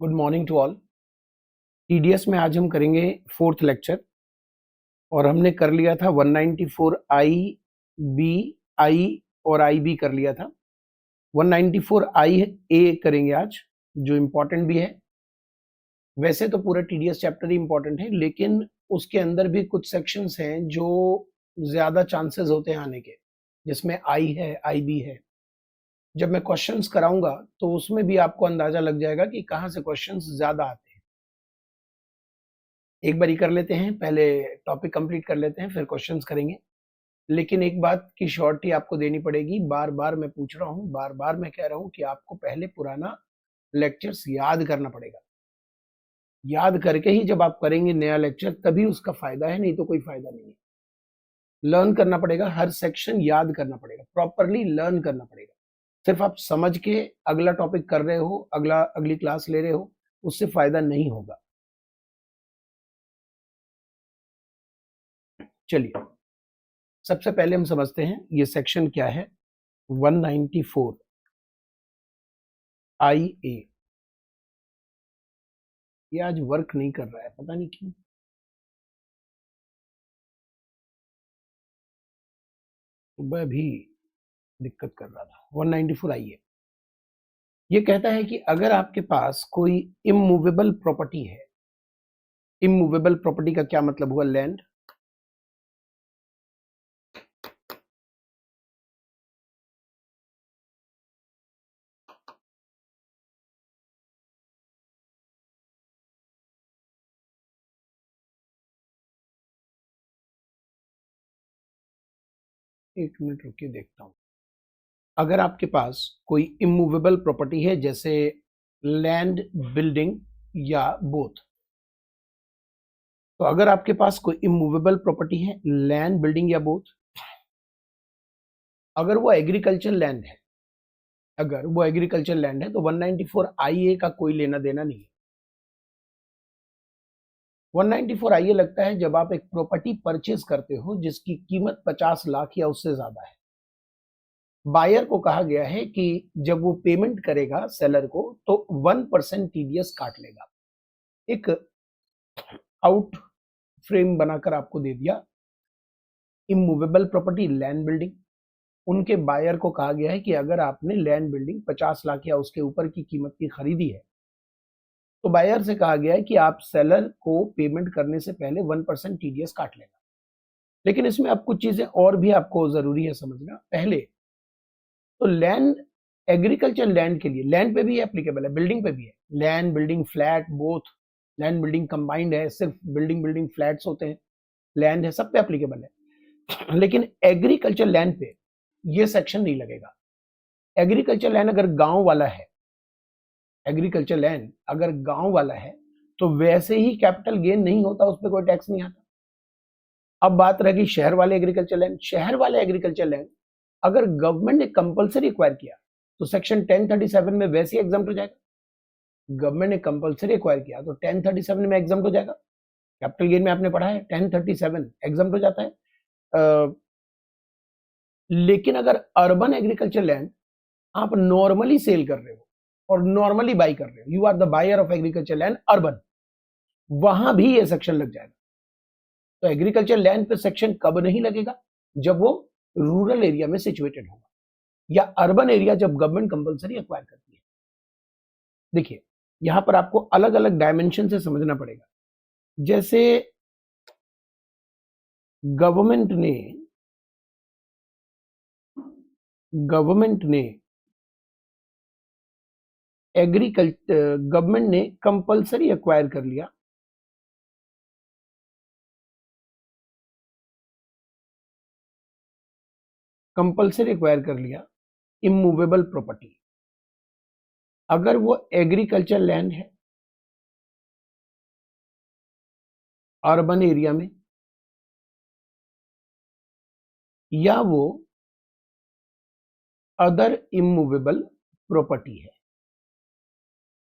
Good morning to all. TDS में आज हम करेंगे फोर्थ लेक्चर और हमने कर लिया था 194 आई बी आई और आई बी कर लिया था। 194 आई ए करेंगे आज, जो इम्पोर्टेंट भी है। वैसे तो पूरा टीडीएस चैप्टर ही इम्पोर्टेंट है, लेकिन उसके अंदर भी कुछ सेक्शंस हैं जो ज्यादा चांसेस होते हैं आने के, जिसमें आई है, आई बी है। जब मैं क्वेश्चंस कराऊंगा तो उसमें भी आपको अंदाजा लग जाएगा कि कहाँ से क्वेश्चंस ज्यादा आते हैं। एक बार ही कर लेते हैं, पहले टॉपिक कंप्लीट कर लेते हैं, फिर क्वेश्चंस करेंगे। लेकिन एक बात की श्योरिटी आपको देनी पड़ेगी, बार बार मैं पूछ रहा हूँ, बार बार मैं कह रहा हूँ कि आपको पहले पुराना लेक्चर्स याद करना पड़ेगा। याद करके ही जब आप करेंगे नया लेक्चर तभी उसका फायदा है, नहीं तो कोई फायदा नहीं है। लर्न करना पड़ेगा, हर सेक्शन याद करना पड़ेगा, प्रॉपरली लर्न करना पड़ेगा। सिर्फ आप समझ के अगला टॉपिक कर रहे हो, अगली क्लास ले रहे हो, उससे फायदा नहीं होगा। चलिए सबसे पहले हम समझते हैं ये सेक्शन क्या है। 194 आई ए। ये आज वर्क नहीं कर रहा है, पता नहीं क्यों। सुबह भी दिक्कत कर रहा था। 194 आई ए ये कहता है कि अगर आपके पास कोई इमूवेबल प्रॉपर्टी है। इमूवेबल प्रॉपर्टी का क्या मतलब हुआ? लैंड। एक मिनट रुकिए, देखता हूं। अगर आपके पास कोई इमूवेबल प्रॉपर्टी है, जैसे लैंड, बिल्डिंग या बोथ, तो अगर आपके पास कोई इमूवेबल प्रॉपर्टी है, लैंड, बिल्डिंग या बोथ, अगर वो एग्रीकल्चर लैंड है, अगर वो एग्रीकल्चर लैंड है तो 194 आईए का कोई लेना देना नहीं है। 194 आईए लगता है जब आप एक प्रॉपर्टी परचेज करते हो जिसकी कीमत 50 लाख या उससे ज्यादा है। बायर को कहा गया है कि जब वो पेमेंट करेगा सेलर को तो 1% टीडीएस काट लेगा। एक आउट फ्रेम बनाकर आपको दे दिया। इमूवेबल प्रॉपर्टी, लैंड, बिल्डिंग, उनके बायर को कहा गया है कि अगर आपने लैंड, बिल्डिंग 50 लाख या उसके ऊपर की कीमत की खरीदी है तो बायर से कहा गया है कि आप सेलर को पेमेंट करने से पहले 1% टीडीएस काट लेना। लेकिन इसमें अब कुछ चीजें और भी आपको जरूरी है समझना। पहले तो लैंड, एग्रीकल्चर लैंड के लिए, लैंड पे भी एप्लीकेबल है, बिल्डिंग पे भी है। Land, building, flat, both. Land, building combined है, सिर्फ बिल्डिंग फ्लैट्स होते हैं, लैंड है, सब पे एप्लीकेबल है। लेकिन एग्रीकल्चर लैंड पे ये सेक्शन नहीं लगेगा। एग्रीकल्चर लैंड अगर गांव वाला है, एग्रीकल्चर लैंड अगर गांव वाला है तो वैसे ही कैपिटल गेन नहीं होता, उस पर कोई टैक्स नहीं आता। अब बात रही शहर वाले एग्रीकल्चर लैंड। शहर वाले एग्रीकल्चर लैंड अगर गवर्नमेंट ने कंपलसरी एक्वायर किया तो सेक्शन 1037 में वैसे ही एग्जम्प्ट हो जाएगा। गवर्नमेंट ने कंपलसरी एक्वायर किया तो 1037 में एग्जम्प्ट हो जाएगा। कैपिटल गेन में आपने पढ़ा है 1037 एग्जम्प्ट हो जाता है। लेकिन अगर अर्बन एग्रीकल्चर लैंड आप नॉर्मली सेल कर रहे हो और नॉर्मली बाई कर रहे हो, you are the buyer of agriculture land urban, वहां भी ये सेक्शन लग जाएगा। तो एग्रीकल्चर लैंड पे सेक्शन कब नहीं लगेगा? जब वो रूरल एरिया में सिचुएटेड होगा या अर्बन एरिया, जब गवर्नमेंट कंपलसरी एक्वायर करती है। देखिए यहां पर आपको अलग अलग डायमेंशन से समझना पड़ेगा। जैसे गवर्नमेंट ने एग्रीकल्चर, गवर्नमेंट ने कंपलसरी एक्वायर कर लिया, कंपलसरी एक्वायर कर लिया इमूवेबल प्रॉपर्टी। अगर वो एग्रीकल्चर लैंड है अर्बन एरिया में, या वो अदर इमूवेबल प्रॉपर्टी है।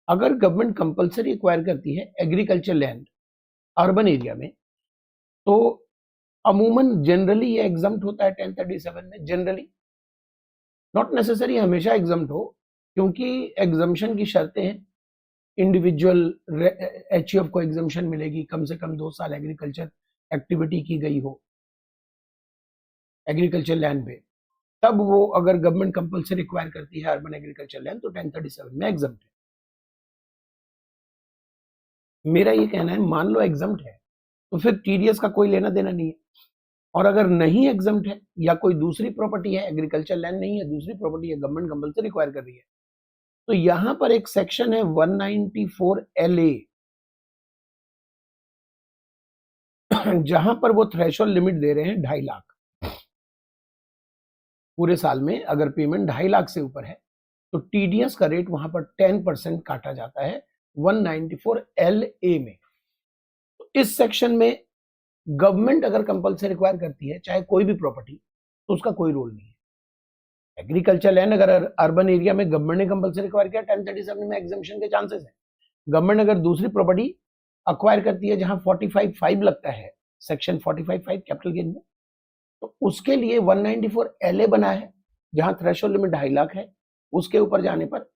अगर गवर्नमेंट कंपलसरी एक्वायर करती है एग्रीकल्चर लैंड अर्बन एरिया में तो अमूमन जनरली ये एग्जम्प्ट होता है 1037 में। जनरली, नॉट नेसेसरी हमेशा एग्जम्प्ट हो, क्योंकि एग्जम्पशन की शर्तें हैं। इंडिविजुअल एचयूएफ को एग्जम्पशन मिलेगी, कम से कम 2 साल एग्रीकल्चर एक्टिविटी की गई हो एग्रीकल्चर लैंड पे, तब वो अगर गवर्नमेंट कंपल्सरी रिक्वायर करती है अर्बन एग्रीकल्चर लैंड तो 1037 में एग्जम्प्ट है। मेरा ये कहना है, मान लो एग्जम्प्ट है तो फिर टीडीएस का कोई लेना देना नहीं है, और अगर नहीं एग्जम्प्ट है या कोई दूसरी प्रॉपर्टी है, एग्रीकल्चर लैंड नहीं है, दूसरी प्रॉपर्टी है, गवर्नमेंट कंपल्सरी रिक्वायर कर रही है, तो यहां पर एक सेक्शन है 194 LA जहां पर वो थ्रेशोल्ड लिमिट दे रहे हैं 2.5 लाख। पूरे साल में अगर पेमेंट 2.5 लाख से ऊपर है तो टीडीएस का रेट वहां पर 10% काटा जाता है 194 LA में। तो इस सेक्शन में गवर्नमेंट अगर कंपल्सरी रिक्वायर करती है चाहे कोई भी प्रॉपर्टी, तो उसका कोई रोल नहीं है। एग्रीकल्चर लैंड अगर अर्बन एरिया में गवर्नमेंट ने कंपल्सरी रिक्वायर किया, 1037 में एग्जम्पशन के चांसेस है। गवर्नमेंट अगर दूसरी प्रॉपर्टी अक्वायर करती है जहां 45(5) लगता है, सेक्शन 45(5) कैपिटल गेन में, तो उसके लिए 194 LA बना है जहां थ्रेशोल्ड लिमिट 2.5 लाख है। उसके ऊपर जाने पर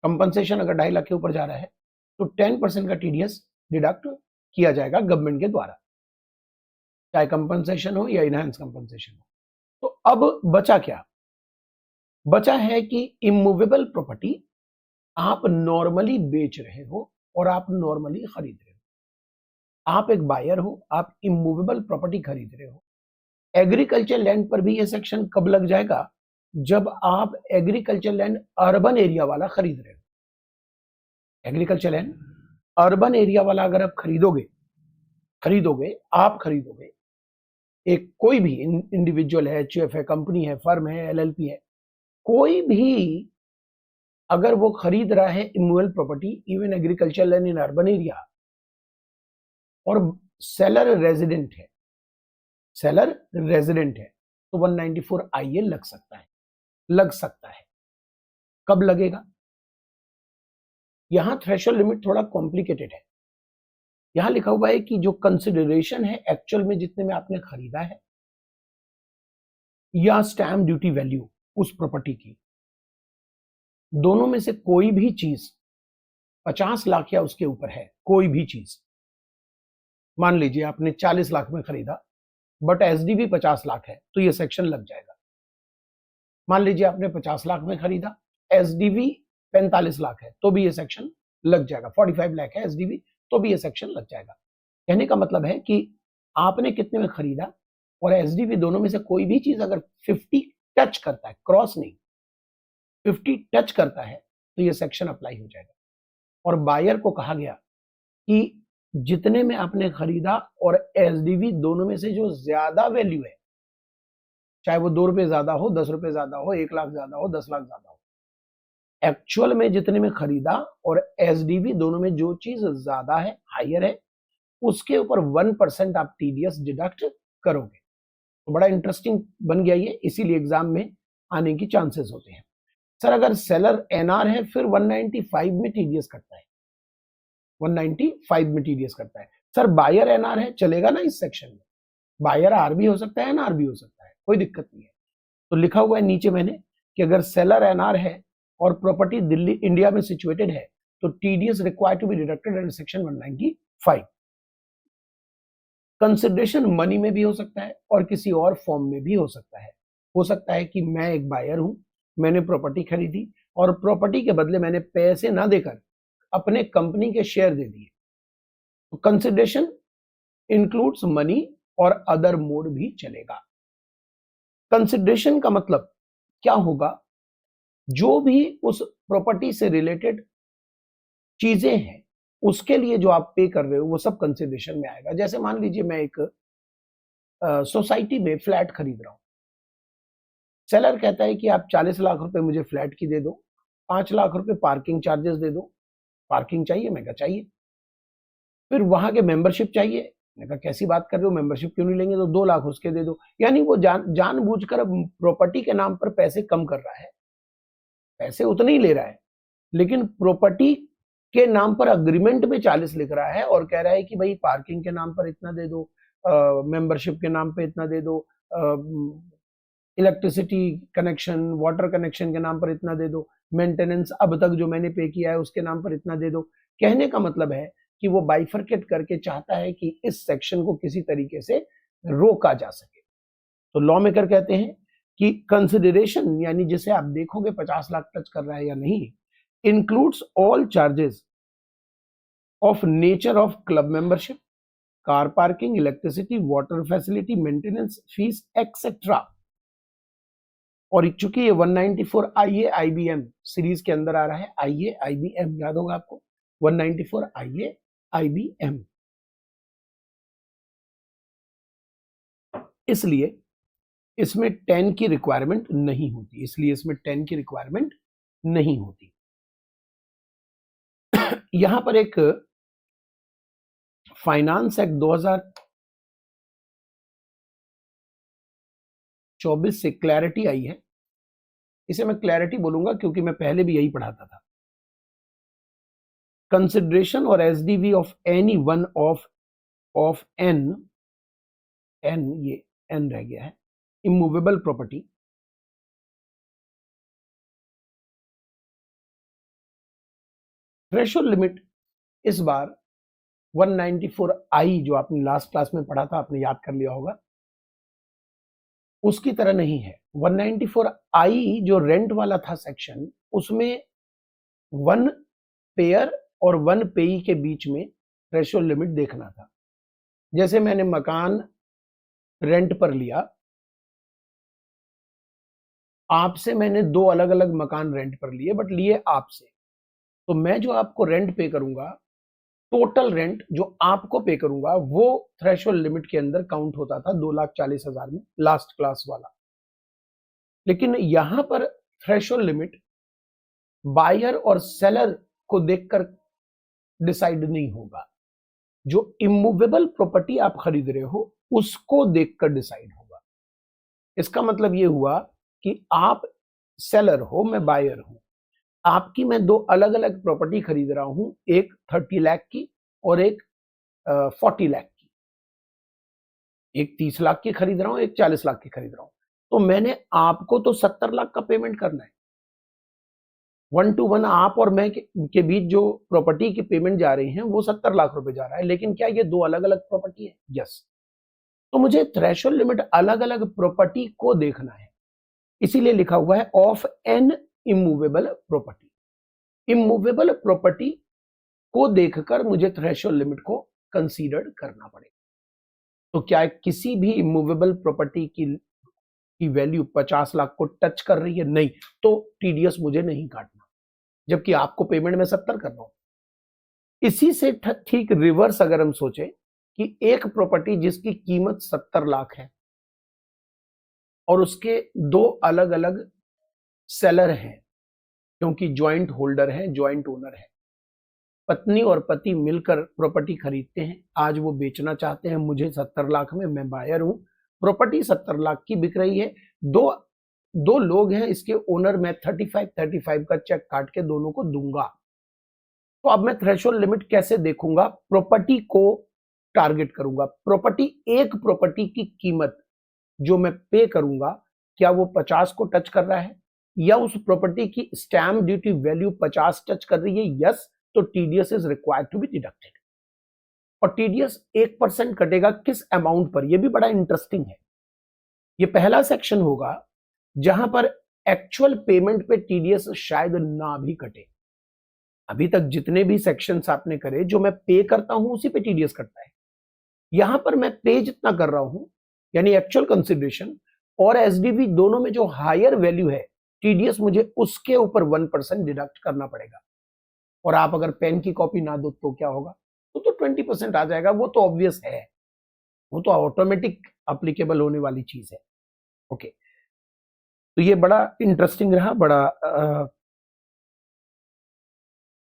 कंपनसेशन अगर 2.5 लाख के ऊपर जा रहा है तो 10% का टीडीएस डिडक्ट किया जाएगा गवर्नमेंट के द्वारा, चाहे कंपनसेशन हो या इनहैंस कंपनसेशन हो। तो अब बचा क्या? बचा है कि इमूवेबल प्रॉपर्टी आप नॉर्मली बेच रहे हो और आप नॉर्मली खरीद रहे हो। आप एक बायर हो, आप इमूवेबल प्रॉपर्टी खरीद रहे हो। एग्रीकल्चर लैंड पर भी ये सेक्शन कब लग जाएगा? जब आप एग्रीकल्चर लैंड अर्बन एरिया वाला खरीद रहे हो। एग्रीकल्चर लैंड अर्बन एरिया वाला अगर आप खरीदोगे, आप खरीदोगे, एक कोई भी इंडिविजुअल है, एचयूएफ है, कंपनी है, फर्म है, एलएलपी है, कोई भी अगर वो खरीद रहा है immovable property, even agriculture land in urban area, और सेलर रेजिडेंट है, तो 194 IA लग सकता है। कब लगेगा? यहां थ्रेशोल्ड लिमिट थोड़ा कॉम्प्लिकेटेड है। यहां लिखा हुआ है कि जो कंसिडरेशन है एक्चुअल में जितने में आपने खरीदा है, या स्टैम्प ड्यूटी वैल्यू उस प्रॉपर्टी की, दोनों में से कोई भी चीज 50 लाख या उसके ऊपर है, कोई भी चीज, मान लीजिए आपने 40 लाख में खरीदा बट एसडीवी 50 लाख है, तो ये सेक्शन लग जाएगा। मान लीजिए आपने 50 लाख में खरीदा, एसडीवी 45 लाख है, तो भी ये सेक्शन लग जाएगा। 45 लाख है एसडीवी, तो भी ये सेक्शन लग जाएगा। कहने का मतलब है कि आपने कितने में खरीदा और एसडीवी दोनों में से कोई भी चीज अगर 50 टच करता है, क्रॉस नहीं, 50 टच करता है, तो ये सेक्शन अप्लाई हो जाएगा। और बायर को कहा गया कि जितने में आपने खरीदा और एसडीवी दोनों में से जो ज्यादा वैल्यू है, चाहे वो 2 रुपए ज्यादा हो, 10 रुपए ज्यादा हो, 1 लाख ज्यादा हो, 10 लाख ज्यादा हो, एक्चुअल में जितने में खरीदा और एसडीवी दोनों में जो चीज ज्यादा है, हायर है, उसके ऊपर 1% आप टीडीएस डिडक्ट करोगे। तो बड़ा इंटरेस्टिंग बन गया ये, इसीलिए एग्जाम में आने की चांसेस होते हैं। सर अगर सेलर एनआर है फिर 195 में टीडीएस कटता है, 195 में टीडीएस करता है। सर बायर एनआर है, चलेगा ना इस सेक्शन में? बायर आर भी हो सकता है, एनआर भी हो सकता है, कोई दिक्कत नहीं है। तो लिखा हुआ है नीचे मैंने कि अगर सेलर एनआर है और प्रॉपर्टी दिल्ली इंडिया में सिचुएटेड है तो TDS required to be deducted under section 195। Consideration money में भी हो सकता है और किसी और फॉर्म में भी हो सकता है। हो सकता है कि मैं एक बायर हूं, मैंने प्रॉपर्टी खरीदी और प्रॉपर्टी के बदले मैंने पैसे ना देकर अपने कंपनी के शेयर दे दिए, तो कंसिडरेशन इंक्लूड्स मनी और अदर मोड भी चलेगा। कंसिडरेशन का मतलब क्या होगा? जो भी उस प्रॉपर्टी से रिलेटेड चीजें हैं उसके लिए जो आप पे कर रहे हो वो सब कंसिडरेशन में आएगा। जैसे मान लीजिए मैं एक सोसाइटी में फ्लैट खरीद रहा हूं, सेलर कहता है कि आप 40 लाख रुपए मुझे फ्लैट की दे दो, 5 लाख रुपए पार्किंग चार्जेस दे दो। पार्किंग चाहिए? मैं कहा चाहिए। फिर वहां के मेंबरशिप चाहिए? मैं कहा कैसी बात कर रहे हो, मेंबरशिप क्यों नहीं लेंगे, तो 2 लाख उसके दे दो। यानी वो जानबूझकर प्रॉपर्टी के नाम पर पैसे कम कर रहा है, पैसे उतने ही ले रहा है, लेकिन प्रॉपर्टी के नाम पर अग्रीमेंट में 40 लिख रहा है और कह रहा है कि भाई पार्किंग के नाम पर इतना दे दो, मेंबरशिप के नाम पे इतना दे दो, इलेक्ट्रिसिटी कनेक्शन, वाटर कनेक्शन के नाम पर इतना दे दो, मेंटेनेंस अब तक जो मैंने पे किया है उसके नाम पर इतना दे दो। कहने का मतलब है कि वो बाइफरकेट करके चाहता है कि इस सेक्शन को किसी तरीके से रोका जा सके। तो लॉ मेकर कहते हैं कि कंसिडरेशन यानी जिसे आप देखोगे 50 लाख टच कर रहा है या नहीं, includes all charges of nature of club membership, car parking, electricity, water facility, maintenance fees etcetera. और चूंकि ये 194 आईए आईबीएम सीरीज के अंदर आ रहा है, आईए आईबीएम याद होगा आपको, 194 आईए आईबीएम, इसलिए इसमें 10 की रिक्वायरमेंट नहीं होती, इसलिए इसमें 10 की रिक्वायरमेंट नहीं होती। यहां पर एक फाइनेंस एक्ट 2024 से क्लैरिटी आई है। इसे मैं क्लैरिटी बोलूंगा क्योंकि मैं पहले भी यही पढ़ाता था। कंसिडरेशन और SDV of any one of an ये एन रह गया है, इमूवेबल प्रॉपर्टी थ्रेशोल्ड लिमिट इस बार 194 आई जो आपने लास्ट क्लास में पढ़ा था, आपने याद कर लिया होगा, उसकी तरह नहीं है। 194 आई जो रेंट वाला था सेक्शन, उसमें वन पेयर और वन पेई के बीच में थ्रेशोल्ड लिमिट देखना था। जैसे मैंने मकान रेंट पर लिया, आपसे मैंने दो अलग अलग मकान रेंट पर लिए, बट लिए आपसे, तो मैं जो आपको रेंट पे करूंगा, टोटल रेंट जो आपको पे करूंगा वो थ्रेशोल्ड लिमिट के अंदर काउंट होता था 2,40,000 में, लास्ट क्लास वाला। लेकिन यहां पर थ्रेशोल्ड लिमिट बायर और सेलर को देखकर डिसाइड नहीं होगा, जो इमूवेबल प्रॉपर्टी आप खरीद रहे हो उसको देखकर डिसाइड होगा। इसका मतलब ये हुआ कि आप सेलर हो, मैं बायर हूं, आपकी मैं दो अलग अलग प्रॉपर्टी खरीद रहा हूं, एक 30 लाख की और एक 40 लाख की, एक 30 लाख की खरीद रहा हूं, एक 40 लाख की खरीद रहा हूं। तो मैंने आपको तो 70 लाख का पेमेंट करना है, 1 to 1 आप और मैं के बीच जो प्रॉपर्टी की पेमेंट जा रही है वो 70 लाख रुपए जा रहा है। लेकिन क्या ये दो अलग अलग प्रॉपर्टी है? यस। तो मुझे थ्रेशोल्ड लिमिट अलग अलग प्रॉपर्टी को देखना है, इसीलिए लिखा हुआ है of N immovable property. Immovable property को देखकर मुझे थ्रेशोल्ड लिमिट को कंसीडर करना पड़ेगा। तो क्या किसी भी इमूवेबल प्रॉपर्टी की वैल्यू 50 लाख को टच कर रही है? नहीं, तो टीडीएस मुझे नहीं काटना, जबकि आपको पेमेंट में 70 कर रहा हूं। इसी से ठीक रिवर्स अगर हम सोचे कि एक प्रॉपर्टी जिसकी कीमत 70 लाख है और उसके दो अलग अलग सेलर हैं, क्योंकि ज्वाइंट होल्डर है, ज्वाइंट ओनर है, पत्नी और पति मिलकर प्रॉपर्टी खरीदते हैं, आज वो बेचना चाहते हैं मुझे 70 लाख में, मैं बायर हूं, प्रॉपर्टी 70 लाख की बिक रही है, दो लोग हैं इसके ओनर, मैं 35 का चेक काट के दोनों को दूंगा। तो अब मैं थ्रेशोल्ड लिमिट कैसे देखूंगा? प्रॉपर्टी को टारगेट करूंगा। एक प्रॉपर्टी की कीमत जो मैं पे करूंगा, क्या वो 50 को टच कर रहा है, या उस प्रॉपर्टी की स्टैम्प ड्यूटी वैल्यू 50 टच कर रही है? यस, तो TDS is required to be deducted. और टीडीएस 1% कटेगा किस अमाउंट पर? यह भी बड़ा इंटरेस्टिंग है। ये पहला सेक्शन होगा जहां पर एक्चुअल पेमेंट पे टीडीएस शायद ना भी कटे। अभी तक जितने भी सेक्शंस आपने करे, जो मैं पे करता हूं उसी पे टीडीएस कटता है। यहां पर मैं पे जितना कर रहा हूं, यानी एक्चुअल कंसिडरेशन और एसडीवी दोनों में जो हायर वैल्यू है, टीडीएस मुझे उसके ऊपर 1% डिडक्ट करना पड़ेगा। और आप अगर पेन की कॉपी ना दो तो क्या होगा? तो 20% आ जाएगा। वो तो ऑब्वियस है, वो तो ऑटोमेटिक एप्लीकेबल होने वाली चीज है। ओके, तो ये बड़ा इंटरेस्टिंग रहा, बड़ा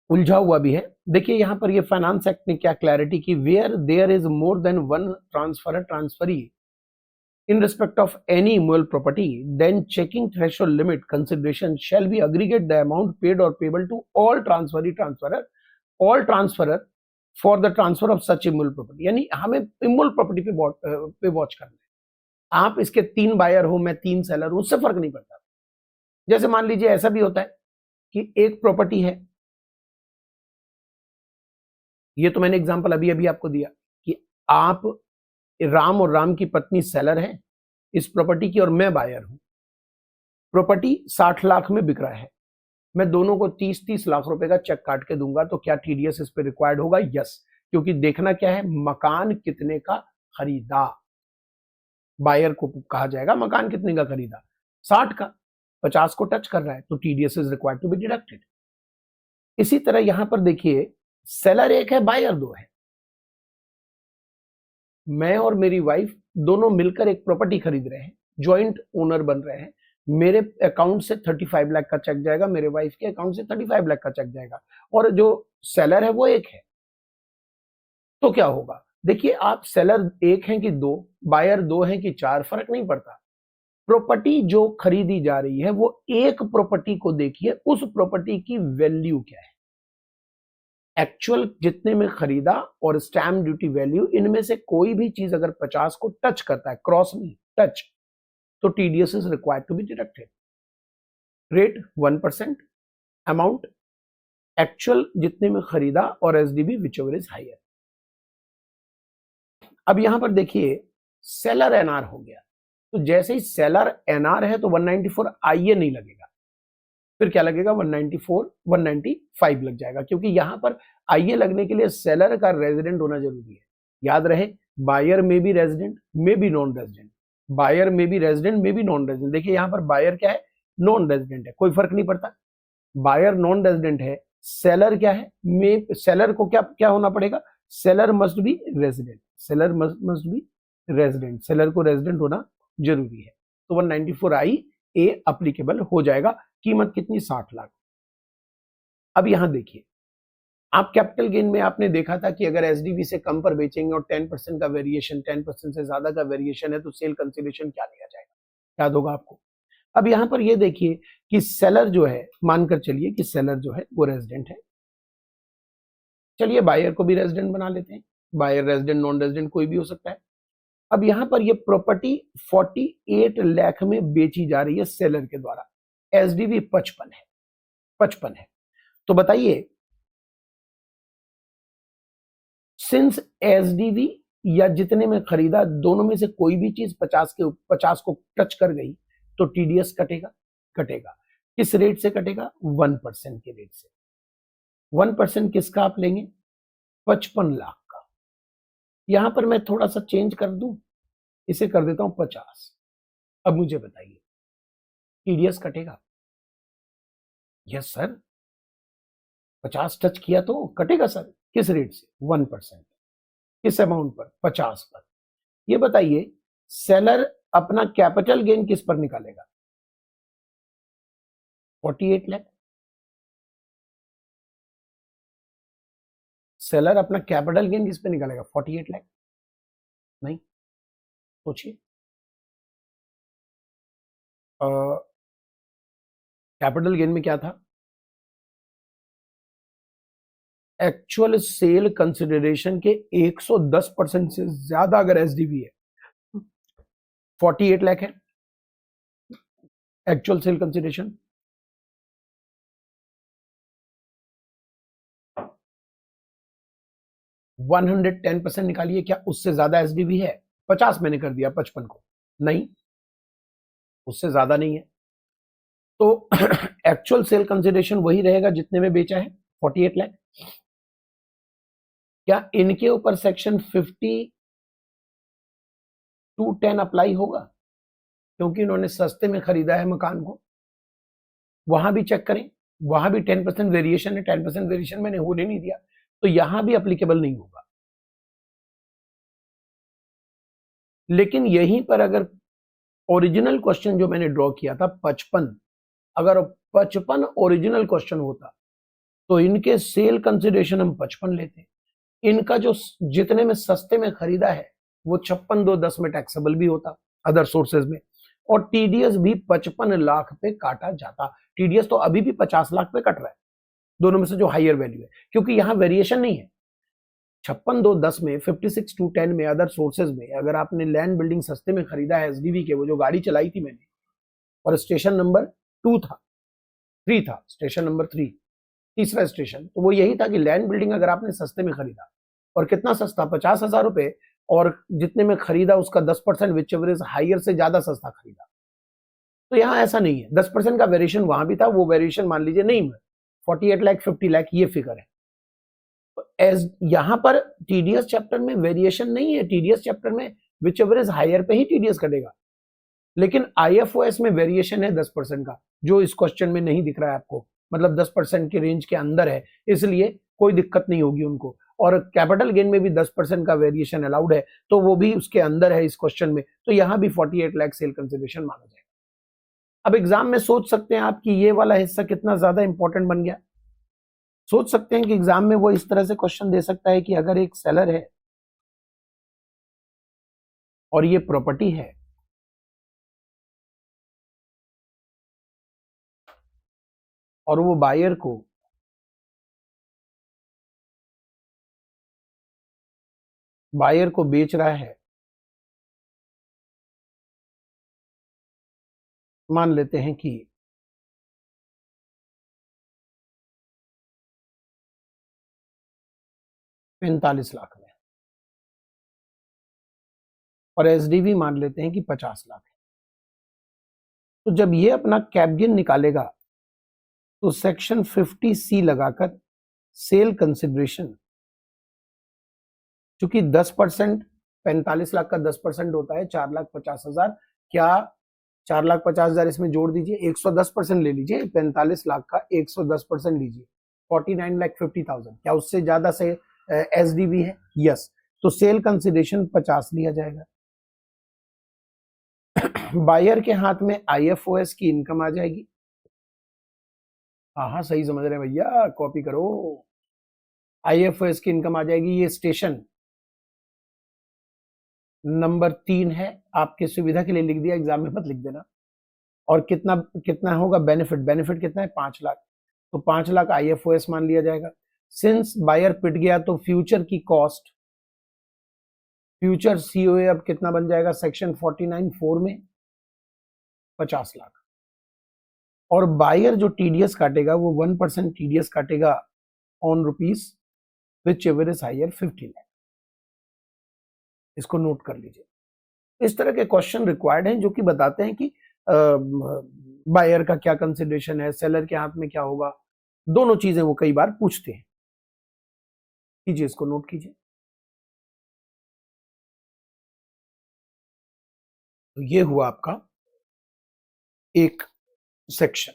उलझा हुआ भी है। देखिए यहां पर ये फाइनेंस एक्ट ने क्या क्लैरिटी की, where there is more than one transferee in respect of any immovable property, then checking threshold limit consideration shall be aggregate the amount paid or payable to all transferor for the transfer of such immovable property। यानी हमें immovable property पे watch करना है। आप इसके 3 buyer हो, मैं 3 seller हूं, उससे फर्क नहीं पड़ता। जैसे मान लीजिए ऐसा भी होता है कि एक प्रॉपर्टी है, ये तो मैंने एग्जांपल अभी अभी आपको दिया कि आप राम और राम की पत्नी सेलर है इस प्रॉपर्टी की और मैं बायर हूं। प्रॉपर्टी 60 लाख में बिक रहा है, मैं दोनों को 30-30 लाख रुपए का चेक काट के दूंगा, तो क्या टीडीएस इस पे रिक्वायर्ड होगा? यस, क्योंकि देखना क्या है, मकान कितने का खरीदा। बायर को कहा जाएगा मकान कितने का खरीदा, 60 का, 50 को टच कर रहा है, तो TDS is required to be deducted. इसी तरह यहां पर देखिए, सेलर एक है, बायर दो है। मैं और मेरी वाइफ दोनों मिलकर एक प्रॉपर्टी खरीद रहे हैं, ज्वाइंट ओनर बन रहे हैं। मेरे अकाउंट से 35 लाख का चेक जाएगा, मेरे वाइफ के अकाउंट से 35 लाख का चेक जाएगा, और जो सेलर है वो एक है। तो क्या होगा? देखिए, आप सेलर एक हैं कि दो, बायर दो हैं कि चार, फर्क नहीं पड़ता। प्रॉपर्टी जो खरीदी जा रही है वो एक प्रॉपर्टी को देखिए, उस प्रॉपर्टी की वैल्यू क्या है, एक्चुअल जितने में खरीदा और स्टैम्प ड्यूटी वैल्यू, इनमें से कोई भी चीज अगर 50 को टच करता है, क्रॉस नहीं टच, तो TDS is required to be deducted. Rate 1%, amount actual जितने में खरीदा और SDB whichever is higher. अब यहां पर देखिए, सेलर एनआर हो गया, तो जैसे ही सेलर एनआर है तो 194 आईए नहीं लगेगा, फिर क्या लगेगा? 194 195 लग जाएगा, क्योंकि यहां पर आईए लगने के लिए सेलर का रेजिडेंट होना जरूरी है। याद रहे, बायर में भी रेजिडेंट, में भी नॉन रेजिडेंट, बायर में भी रेजिडेंट, में भी नॉन रेजिडेंट। देखिए यहां पर बायर क्या है? नॉन रेजिडेंट है, कोई फर्क नहीं पड़ता। बायर नॉन रेजिडेंट है, सेलर क्या है? में सेलर को क्या क्या होना पड़ेगा? Seller must be resident, seller must be resident, seller को रेजिडेंट होना जरूरी है। तो 194 आई ए अप्लीकेबल हो जाएगा। कीमत कितनी? 60 लाख। अब यहां देखिए, आप कैपिटल गेन में आपने देखा था कि अगर एसडीवी से कम पर बेचेंगे और 10% का वेरिएशन, 10% से ज्यादा का वेरिएशन है, तो सेल कंसीडरेशन क्या लिया जाएगा, याद होगा आपको। अब यहां पर ये देखिए कि सेलर जो है, मानकर चलिए कि सेलर जो है वो रेजिडेंट है, चलिए बायर को भी रेजिडेंट बना लेते हैं, बायर रेजिडेंट नॉन रेजिडेंट कोई भी हो सकता है। अब यहां पर ये प्रॉपर्टी 48 लाख में बेची जा रही है सेलर के द्वारा, एसडीवी 55 है, 55 है। तो बताइए, सिंस एसडीवी या जितने में खरीदा, दोनों में से कोई भी चीज 50 को टच कर गई, तो टीडीएस कटेगा, कटेगा। किस रेट से कटेगा? 1% के रेट से। 1% किसका आप लेंगे? 55 लाख का। यहां पर मैं थोड़ा सा चेंज कर दूं, इसे कर देता हूं 50। अब मुझे बताइए, टीडीएस कटेगा? यस सर, 50 टच किया तो कटेगा सर। किस रेट से? 1%। किस अमाउंट पर? 50 पर। ये बताइए, सेलर अपना कैपिटल गेन किस पर निकालेगा? 48 लाख। सेलर अपना कैपिटल गेन किस पे निकालेगा? 48 लाख। नहीं, सोचिए, कैपिटल गेन में क्या था? एक्चुअल सेल कंसिडरेशन के 110% से ज्यादा अगर एसडीवी है, 48 लाख है एक्चुअल सेल कंसिडरेशन, 110% निकालिए, क्या उससे ज्यादा एसडीवी है? 50 मैंने कर दिया 55 को, नहीं, उससे ज्यादा नहीं है। तो एक्चुअल सेल कंसिडरेशन वही रहेगा जितने में बेचा है, 48 लाख। क्या इनके ऊपर सेक्शन 5210 अप्लाई होगा? क्योंकि इन्होंने सस्ते में खरीदा है मकान को। वहां भी चेक करें, वहां भी 10% वेरिएशन है, 10% वेरिएशन मैंने होने नहीं दिया, तो यहां भी अप्लीकेबल नहीं होगा। लेकिन यहीं पर अगर ओरिजिनल क्वेश्चन जो मैंने ड्रॉ किया था 55, अगर 55 ओरिजिनल क्वेश्चन होता, तो इनके सेल कंसिडरेशन हम 55 लेते, इनका जो जितने में सस्ते में खरीदा है वो 56,210 में टैक्सेबल भी होता अदर सोर्सेज में, और टीडीएस भी 55 लाख पे काटा जाता। टीडीएस तो अभी भी 50 लाख पे कट रहा है, दोनों में से जो हायर वैल्यू है, क्योंकि यहां वेरिएशन नहीं है। 56,210 में, 56,210 में, अदर सोर्सेज में अगर आपने लैंड बिल्डिंग सस्ते में खरीदा है एसडीवी के, वो जो गाड़ी चलाई थी मैंने और स्टेशन नंबर 2 था, 3 था, स्टेशन नंबर 3, तीसरा स्टेशन। तो वो यही था कि लैंड बिल्डिंग अगर आपने सस्ते में खरीदा, और कितना सस्ता, 50,000 रुपए, और जितने में खरीदा उसका 10% विच एवर इज हायर से ज्यादा सस्ता खरीदा। तो यहाँ ऐसा नहीं है, 10% का वेरिएशन वहां भी था, वो वेरिएशन मान लीजिए नहीं है, 48 लाख 50 लाख ये फिगर है। तो एज यहां पर टीडीएस चैप्टर में वेरिएशन नहीं है, टीडीएस चैप्टर में विच एवर इज हायर पे ही टीडीएस कटेगा, लेकिन आईएफओएस में वेरिएशन है 10% का, जो इस क्वेश्चन में नहीं दिख रहा है आपको, मतलब 10% के रेंज के अंदर है, इसलिए कोई दिक्कत नहीं होगी उनको। और कैपिटल गेन में भी 10% का वेरिएशन अलाउड है, तो वो भी उसके अंदर है इस क्वेश्चन में, तो यहां भी 48 लाख सेल कंसिडरेशन माना जाएगा। अब एग्जाम में सोच सकते हैं आप कि ये वाला हिस्सा कितना ज्यादा इंपॉर्टेंट बन गया। सोच सकते हैं कि एग्जाम में वो इस तरह से क्वेश्चन दे सकता है कि अगर एक सेलर है और ये प्रॉपर्टी है, और वो बायर को बेच रहा है, मान लेते हैं कि 45 लाख में, और एसडीवी मान लेते हैं कि 50 लाख है। तो जब ये अपना कैप गेन निकालेगा तो सेक्शन 50C लगाकर सेल कंसिडरेशन, चूंकि 10%, 45 लाख का 10% होता है 4,50,000, क्या 4,50,000 इसमें जोड़ दीजिए, 110% ले लीजिए, 45 लाख का 110% लीजिए, 49,50,000, क्या उससे ज्यादा से एसडीबी है? यस, तो सेल कंसिडरेशन 50 लिया जाएगा। बायर के हाथ में आईएफओएस की इनकम आ जाएगी। हाँ हाँ, सही समझ रहे हैं भैया, कॉपी करो। आईएफओएस की इनकम आ जाएगी, ये स्टेशन नंबर 3 है, आपकी सुविधा के लिए लिख दिया, एग्जाम में मत लिख देना। और कितना कितना होगा बेनिफिट, बेनिफिट कितना है 5 लाख, तो 5 लाख आईएफओएस मान लिया जाएगा। सिंस बायर पिट गया तो फ्यूचर की कॉस्ट, फ्यूचर सीओए अब कितना बन जाएगा सेक्शन 49(4) में 50 लाख, और बायर जो टीडीएस काटेगा वो 1% टीडीएस काटेगा on rupees whichever is higher 50 lakh. इसको नोट कर लीजिए। इस तरह के क्वेश्चन रिक्वायर्ड हैं जो कि बताते हैं कि बायर का क्या कंसिडरेशन है, सेलर के हाथ में क्या होगा, दोनों चीजें वो कई बार पूछते हैं। कीजिए, इसको नोट कीजिए। तो ये हुआ आपका एक सेक्शन,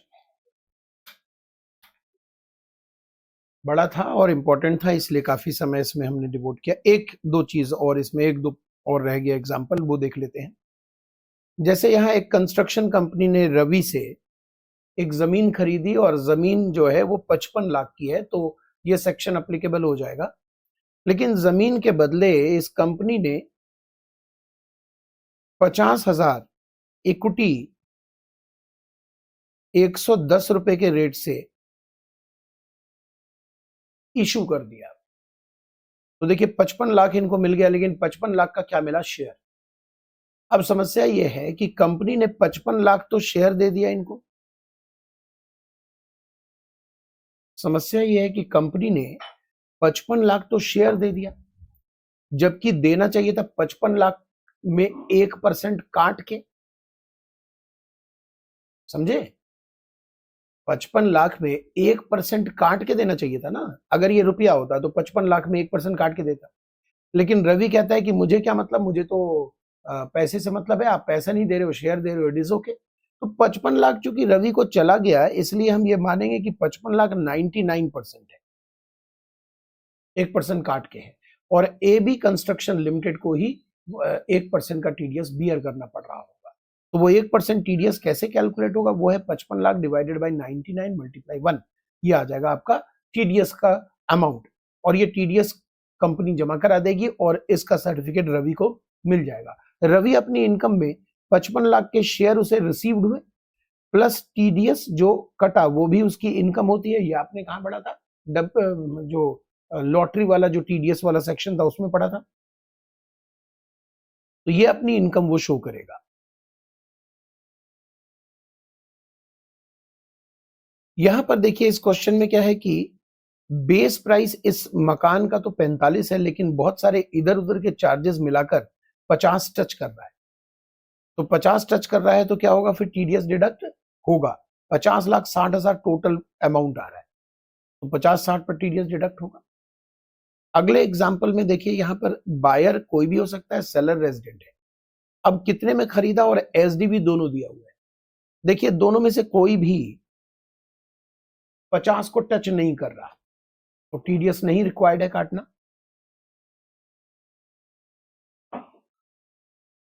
बड़ा था और इंपॉर्टेंट था, इसलिए काफी समय इसमें हमने डिवोट किया। एक दो चीज और इसमें, एक दो और रह गया एग्जांपल, वो देख लेते हैं। जैसे यहाँ एक कंस्ट्रक्शन कंपनी ने रवि से एक जमीन खरीदी, और जमीन जो है वो 55 लाख की है, तो ये सेक्शन अप्लीकेबल हो जाएगा। लेकिन जमीन के बदले इस कंपनी ने 50,000 इक्विटी 110 रुपए के रेट से इशू कर दिया। तो देखिए 55 लाख इनको मिल गया, लेकिन 55 लाख का क्या मिला? शेयर। अब समस्या यह है कि कंपनी ने 55 लाख तो शेयर दे दिया इनको, समस्या यह है कि कंपनी ने 55 लाख तो शेयर दे दिया, जबकि देना चाहिए था 55 लाख में 1% काट के, समझे? 55 लाख में 1% काट के देना चाहिए था ना। अगर ये रुपया होता तो 55 लाख में 1% काट के देता। लेकिन रवि कहता है कि मुझे क्या मतलब, मुझे तो पैसे से मतलब है, आप पैसा नहीं दे रहे हो, शेयर दे रहे हो, इट इज ओके। तो 55 लाख चूंकि रवि को चला गया, इसलिए हम ये मानेंगे कि 55 लाख 99% है, 1% काट के है, और ए बी कंस्ट्रक्शन लिमिटेड को ही 1% का टीडीएस बियर करना पड़ रहा होगा। तो वो 1% टीडीएस कैसे कैलकुलेट होगा? वो है 55 लाख डिवाइडेड बाई 99 मल्टीप्लाई 1, ये आ जाएगा आपका टीडीएस का अमाउंट, और ये टीडीएस कंपनी जमा करा देगी और इसका सर्टिफिकेट रवि को मिल जाएगा। रवि अपनी इनकम में 55 लाख के शेयर उसे रिसीव्ड हुए, प्लस टीडीएस जो कटा वो भी उसकी इनकम होती है। ये आपने कहां पढ़ा था? जो लॉटरी वाला जो टीडीएस वाला सेक्शन था उसमें पढ़ा था। तो ये अपनी इनकम वो शो करेगा। यहां पर देखिए इस क्वेश्चन में क्या है कि बेस प्राइस इस मकान का तो 45 है, लेकिन बहुत सारे इधर उधर के चार्जेस मिलाकर 50 टच कर रहा है। तो 50 टच कर रहा है तो क्या होगा, फिर टीडीएस डिडक्ट होगा। 50,60,000 टोटल अमाउंट आ रहा है, तो 50-60 पर टीडीएस डिडक्ट होगा। अगले एग्जाम्पल में देखिए यहां पर बायर कोई भी हो सकता है, सेलर रेजिडेंट है। अब कितने में खरीदा और एसडीवी दोनों दिया हुआ है। देखिए दोनों में से कोई भी 50 को टच नहीं कर रहा, तो टीडीएस नहीं रिक्वायर्ड है काटना।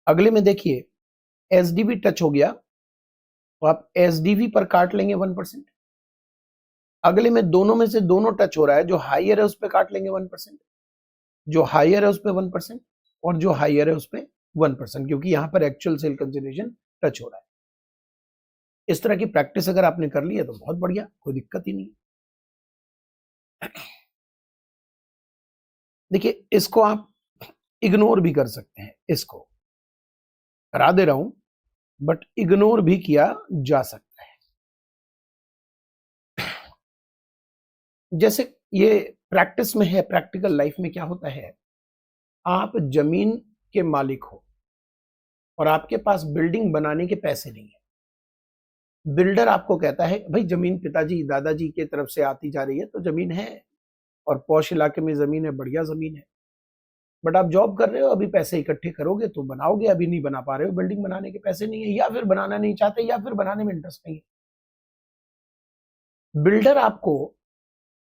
अगले में देखिए एसडीवी टच हो गया, तो आप एसडीवी पर काट लेंगे 1%। अगले में दोनों में से दोनों टच हो रहा है, जो हाइयर है उस पर काट लेंगे 1%, जो हाइयर है उस पर 1%, और जो हाइयर है उस पर 1%, क्योंकि यहां पर एक्चुअल सेल कंसिडरेशन टच हो रहा है। इस तरह की प्रैक्टिस अगर आपने कर ली है तो बहुत बढ़िया, कोई दिक्कत ही नहीं। देखिए इसको आप इग्नोर भी कर सकते हैं, इसको करा दे रहा हूं बट इग्नोर भी किया जा सकता है। जैसे ये प्रैक्टिस में है, प्रैक्टिकल लाइफ में क्या होता है, आप जमीन के मालिक हो और आपके पास बिल्डिंग बनाने के पैसे नहीं है। बिल्डर आपको कहता है भाई जमीन पिताजी दादाजी के तरफ से आती जा रही है, तो जमीन है और पॉश इलाके में जमीन है, बढ़िया जमीन है, बट आप जॉब कर रहे हो, अभी पैसे इकट्ठे करोगे तो बनाओगे, अभी नहीं बना पा रहे हो, बिल्डिंग बनाने के पैसे नहीं है, या फिर बनाना नहीं चाहते, या फिर बनाने में इंटरेस्ट नहीं है। बिल्डर आपको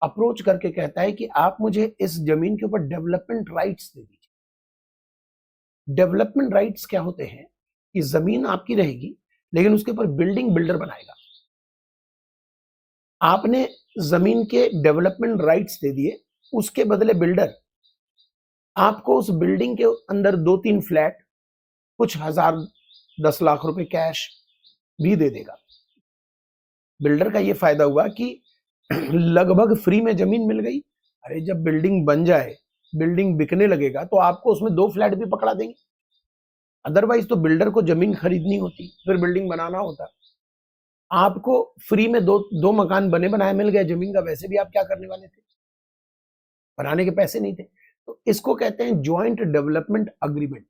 अप्रोच करके कहता है कि आप मुझे इस जमीन के ऊपर डेवलपमेंट राइट्स दे दीजिए। डेवलपमेंट राइट्स क्या होते हैं कि जमीन आपकी रहेगी, लेकिन उसके ऊपर बिल्डिंग बिल्डर बनाएगा। आपने जमीन के डेवलपमेंट राइट्स दे दिए, उसके बदले बिल्डर आपको उस बिल्डिंग के अंदर 2-3 फ्लैट, कुछ हजार 10 लाख रुपए कैश भी दे देगा। बिल्डर का ये फायदा हुआ कि लगभग फ्री में जमीन मिल गई। अरे जब बिल्डिंग बन जाए, बिल्डिंग बिकने लगेगा तो आपको उसमें 2 फ्लैट भी पकड़ा देंगे। अदरवाइज तो बिल्डर को जमीन खरीदनी होती, फिर बिल्डिंग बनाना होता। आपको फ्री में दो मकान बने बनाए मिल गए, जमीन का वैसे भी आप क्या करने वाले थे, बनाने के पैसे नहीं थे। तो इसको कहते हैं joint development agreement,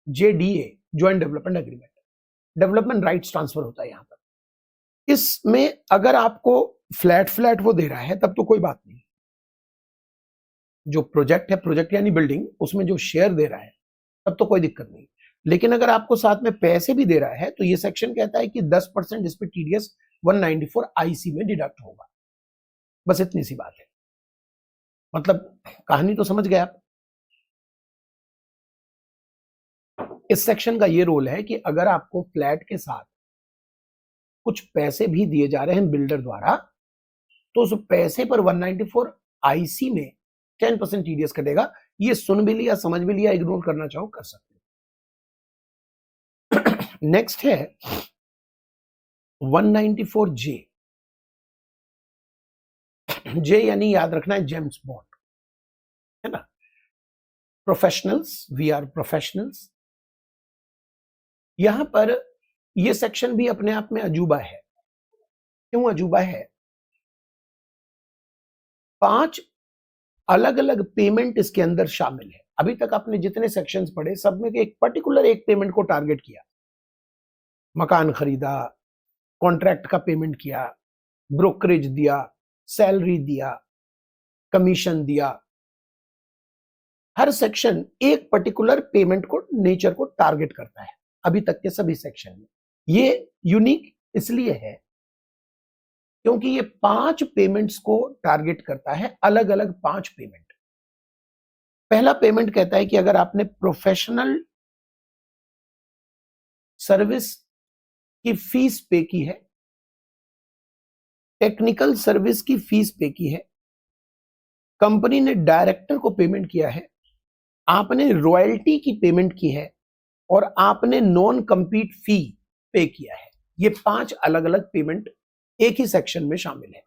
JDA, joint development agreement. Development rights transfer होता है यहां पर। इसमें अगर आपको फ्लैट वो दे रहा है तब तो कोई बात नहीं, जो प्रोजेक्ट है, प्रोजेक्ट यानी बिल्डिंग, उसमें जो शेयर दे रहा है तब तो कोई दिक्कत नहीं। लेकिन अगर आपको साथ में पैसे भी दे रहा है तो ये सेक्शन कहता है कि 10% इस पे टीडीएस 194 आईसी में डिडक्ट होगा। बस इतनी सी बात है, मतलब कहानी तो समझ गए आप। इस सेक्शन का ये रोल है कि अगर आपको फ्लैट के साथ कुछ पैसे भी दिए जा रहे हैं बिल्डर द्वारा, तो उस पैसे पर 194 आईसी में 10% टीडीएस कटेगा। ये सुन भी लिया, समझ भी लिया, इग्नोर करना चाहो कर सकते हो। नेक्स्ट है 194 जे। जे यानी याद रखना है जेम्स बॉन्ड, है ना। Professionals, we are professionals. यहां पर यह सेक्शन भी अपने आप में अजूबा है। क्यों अजूबा है? 5 अलग अलग पेमेंट इसके अंदर शामिल है। अभी तक आपने जितने सेक्शंस पढ़े सब में एक पर्टिकुलर एक पेमेंट को टारगेट किया, मकान खरीदा, कॉन्ट्रैक्ट का पेमेंट किया, ब्रोकरेज दिया, सैलरी दिया, कमीशन दिया। हर सेक्शन एक पर्टिकुलर पेमेंट को, नेचर को टारगेट करता है अभी तक के सभी सेक्शन में। ये यूनिक इसलिए है क्योंकि ये 5 पेमेंट्स को टारगेट करता है, अलग अलग 5 पेमेंट। पहला पेमेंट कहता है कि अगर आपने प्रोफेशनल सर्विस की फीस पे की है, टेक्निकल सर्विस की फीस पे की है, कंपनी ने डायरेक्टर को पेमेंट किया है, आपने रॉयल्टी की पेमेंट की है और आपने नॉन कम्पीट फी पे किया है। ये 5 अलग अलग पेमेंट एक ही सेक्शन में शामिल है।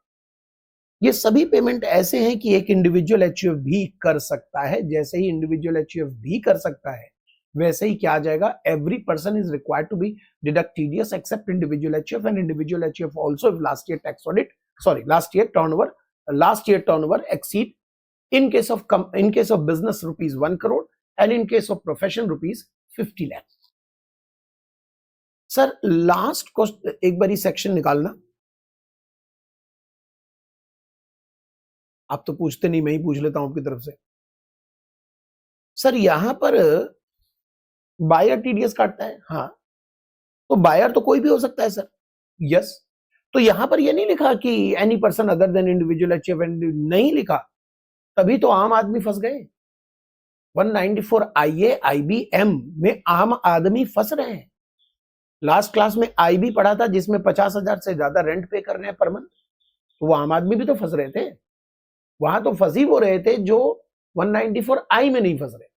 ये सभी पेमेंट ऐसे हैं कि एक इंडिविजुअल एचयूएफ भी कर सकता है। जैसे ही इंडिविजुअल एचयूएफ भी कर सकता है, वैसे ही क्या आ जाएगा, every person is required to be deduct TDS except individual HUF and individual HUF also if last year tax audit last year turnover exceed in case of business rupees 1 crore and in case of profession rupees 50 lakh. Sir last question एक बारी section निकालना, आप तो पूछते नहीं, मैं ही पूछ लेता हूं आपकी तरफ से। सर यहां पर बायर टीडीएस काटता है, हाँ, तो बायर तो कोई भी हो सकता है सर, यस। तो यहां पर यह नहीं लिखा कि any person other than individual HUF, नहीं लिखा, तभी तो आम आदमी फंस गए। 194 आईए आईबीएम में आम आदमी फंस रहे हैं। लास्ट क्लास में आईबी पढ़ा था जिसमें 50,000 से ज्यादा रेंट पे कर रहे हैं पर मंथ, तो वो आम आदमी भी तो फंस रहे थे। वहां तो फंस ही वो रहे थे जो 194 आई में नहीं फंस रहे।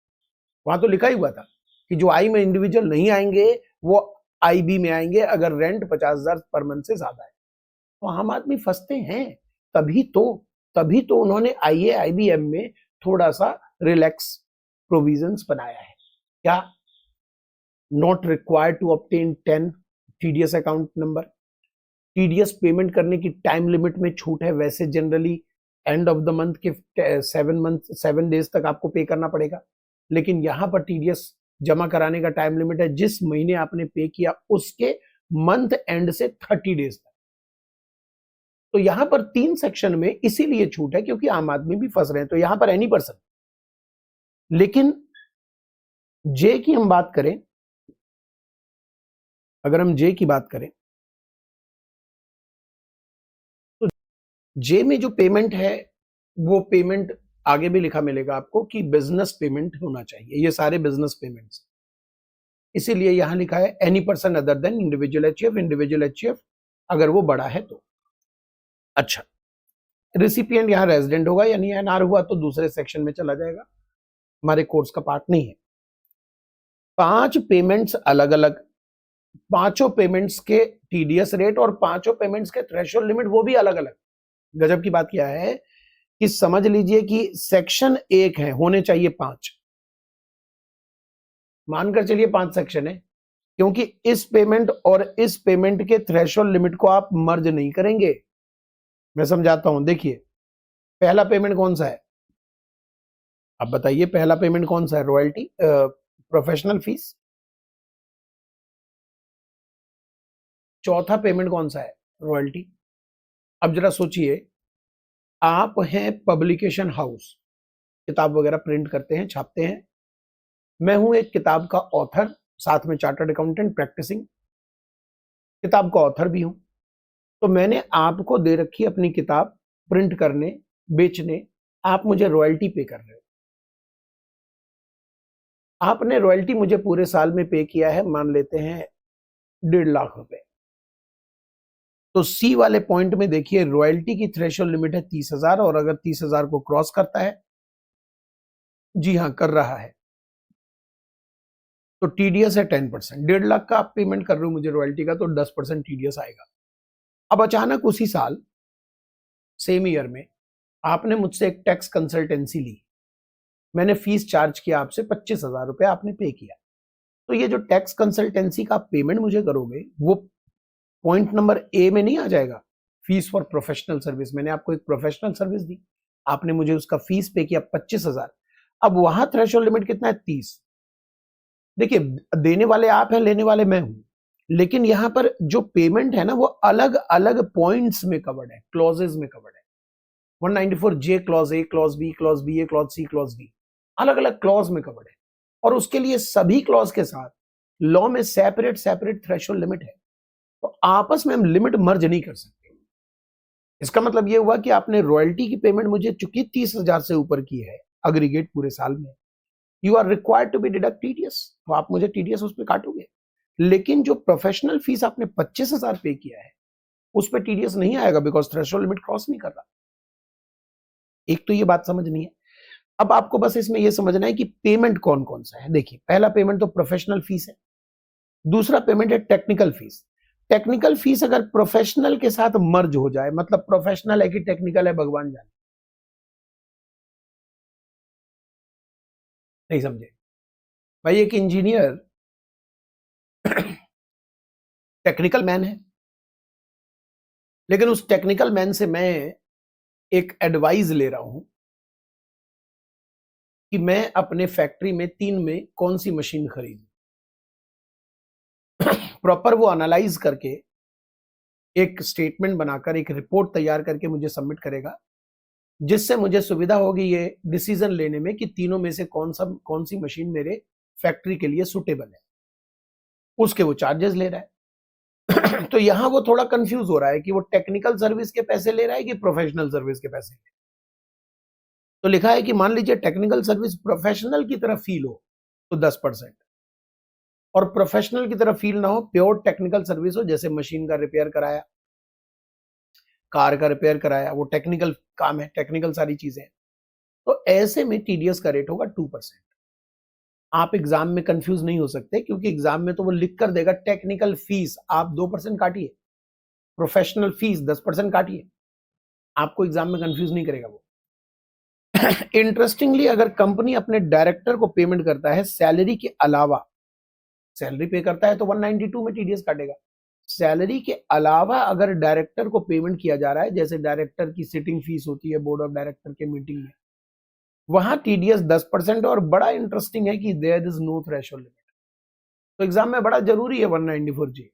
वहां तो लिखा ही हुआ था कि जो आई में इंडिविजुअल नहीं आएंगे वो आईबी में आएंगे अगर रेंट 50,000 पर मंथ से ज्यादा है। तो आम आदमी फंसते हैं, तभी तो उन्होंने आईए आईबीएम में थोड़ा सा रिलैक्स प्रोविजंस बनाया है। क्या? Not required to obtain 10 TDS account number, TDS payment करने की टाइम लिमिट में छूट है। वैसे generally end of the month के 7 डेज तक आपको पे करना पड़ेगा, लेकिन यहां पर टीडीएस जमा कराने का टाइम लिमिट है जिस महीने आपने पे किया उसके मंथ एंड से 30 डेज तक। तो यहां पर 3 सेक्शन में इसीलिए छूट है क्योंकि आम आदमी भी फंस रहे हैं। तो यहां पर एनी पर्सन, लेकिन जे की हम बात करें, अगर हम जे की बात करें तो जे में जो पेमेंट है वो पेमेंट आगे भी लिखा मिलेगा आपको कि बिजनेस पेमेंट होना चाहिए। ये सारे बिजनेस पेमेंट्स, इसीलिए यहां लिखा है any person other than individual HUF अगर वो बड़ा है तो। अच्छा, रिसिपिएंट यहां रेजिडेंट होगा, यानी एनआर हुआ तो दूसरे सेक्शन में चला जाएगा, हमारे कोर्स का पार्ट नहीं है। 5 पेमेंट्स अलग अलग, 5 पेमेंट्स के टीडीएस रेट और 5 पेमेंट्स के थ्रेशोल्ड लिमिट वो भी अलग अलग। गजब की बात क्या है कि समझ लीजिए कि सेक्शन 1 है, होने चाहिए 5, मानकर चलिए 5 सेक्शन है, क्योंकि इस पेमेंट और इस पेमेंट के थ्रेशोल्ड लिमिट को आप मर्ज नहीं करेंगे। मैं समझाता हूं, देखिए पहला पेमेंट कौन सा है, आप बताइए पहला पेमेंट कौन सा है? Royalty, professional fees. चौथा पेमेंट कौन सा है? रॉयल्टी। अब जरा सोचिए, आप हैं पब्लिकेशन हाउस, किताब वगैरह प्रिंट करते हैं, छापते हैं। मैं हूं एक किताब का ऑथर, साथ में चार्टर्ड अकाउंटेंट, प्रैक्टिसिंग किताब का ऑथर भी हूं। तो मैंने आपको दे रखी अपनी किताब प्रिंट करने, बेचने, आप मुझे रॉयल्टी पे कर रहे हो। आपने रॉयल्टी मुझे पूरे साल में पे किया है, मान लेते हैं 1.5 लाख रुपए। तो सी वाले पॉइंट में देखिए रॉयल्टी की थ्रेशोल्ड लिमिट है 30,000, और अगर 30,000 को क्रॉस करता है, जी हां कर रहा है, तो टीडीएस है 10%। 1.5 लाख का आप पेमेंट कर रहे हो मुझे रॉयल्टी का, तो 10% टीडीएस आएगा। अब अचानक उसी साल सेम ईयर में आपने मुझसे एक टैक्स कंसल्टेंसी ली, मैंने फीस चार्ज किया आपसे 25,000 रुपए, आपने पे किया। तो ये जो टैक्स कंसल्टेंसी का पेमेंट मुझे करोगे वो पॉइंट नंबर ए में नहीं आ जाएगा, फीस फॉर प्रोफेशनल सर्विस। मैंने आपको एक प्रोफेशनल सर्विस दी, आपने मुझे उसका फीस पे किया 25,000। अब वहां थ्रेशोल्ड लिमिट कितना है? 30। देखिए देने वाले आप हैं, लेने वाले मैं हूं, लेकिन यहां पर जो पेमेंट है ना वो अलग अलग पॉइंट्स में कवर्ड है, क्लॉजेज में कवर्ड है। 194 J clause A, clause B, clause B A, clause C, clause D, अलग अलग क्लॉज में कवर्ड है। और उसके लिए सभी क्लॉज के साथ लॉ में सेपरेट थ्रेशोल्ड लिमिट है, तो आपस में हम लिमिट मर्ज नहीं कर सकते। इसका मतलब यह हुआ कि आपने रॉयल्टी की पेमेंट मुझे चूंकि 30,000 से ऊपर की है अग्रीगेट पूरे साल में, you are required to be deduct TDS, तो आप मुझे टीडीएस उस पर काटोगे। लेकिन जो प्रोफेशनल फीस आपने 25,000 पे किया है उस पर टीडीएस नहीं आएगा, बिकॉज थ्रेशोल्ड लिमिट क्रॉस नहीं कर रहा। एक तो ये बात समझनी है। अब आपको बस इसमें यह समझना है कि पेमेंट कौन कौन सा है। देखिए पहला पेमेंट तो प्रोफेशनल फीस है, दूसरा पेमेंट है टेक्निकल फीस। टेक्निकल फीस अगर प्रोफेशनल के साथ मर्ज हो जाए, मतलब प्रोफेशनल है कि टेक्निकल है भगवान जाने, नहीं समझे? भाई एक इंजीनियर टेक्निकल मैन है, लेकिन उस टेक्निकल मैन से मैं एक एडवाइस ले रहा हूं कि मैं अपने फैक्ट्री में 3 में कौन सी मशीन खरीदूं। प्रॉपर वो एनालाइज करके एक स्टेटमेंट बनाकर एक रिपोर्ट तैयार करके मुझे सबमिट करेगा, जिससे मुझे सुविधा होगी ये डिसीजन लेने में कि तीनों में से कौन सी मशीन मेरे फैक्ट्री के लिए सुटेबल है। उसके वो चार्जेस ले रहा है। तो यहां वो थोड़ा कंफ्यूज हो रहा है कि वो टेक्निकल सर्विस के पैसे ले रहा है कि प्रोफेशनल सर्विस के पैसे। तो लिखा है कि मान लीजिए टेक्निकल सर्विस प्रोफेशनल की तरह फील हो तो 10%, और प्रोफेशनल की तरह फील ना हो, प्योर टेक्निकल सर्विस हो, जैसे मशीन का रिपेयर कराया, कार का रिपेयर कराया, वो टेक्निकल काम है, टेक्निकल सारी चीजें हैं, तो ऐसे में टीडीएस का रेट होगा 2%। आप एग्जाम में कंफ्यूज नहीं हो सकते, क्योंकि एग्जाम में तो वो लिख कर देगा टेक्निकल फीस आप 2% काटिए, प्रोफेशनल फीस 10% काटिए, आपको एग्जाम में कंफ्यूज नहीं करेगा वो। इंटरेस्टिंगली अगर कंपनी अपने डायरेक्टर को पेमेंट करता है सैलरी के अलावा, सैलरी पे करता है तो 192 में टीडीएस काटेगा। सैलरी के अलावा अगर डायरेक्टर को पेमेंट किया जा रहा है, जैसे डायरेक्टर की सिटिंग फीस होती है बोर्ड ऑफ डायरेक्टर के मीटिंग में, वहां टीडीएस 10%। और बड़ा इंटरेस्टिंग है कि there is no threshold limit. तो एग्जाम में बड़ा जरूरी है 194 G,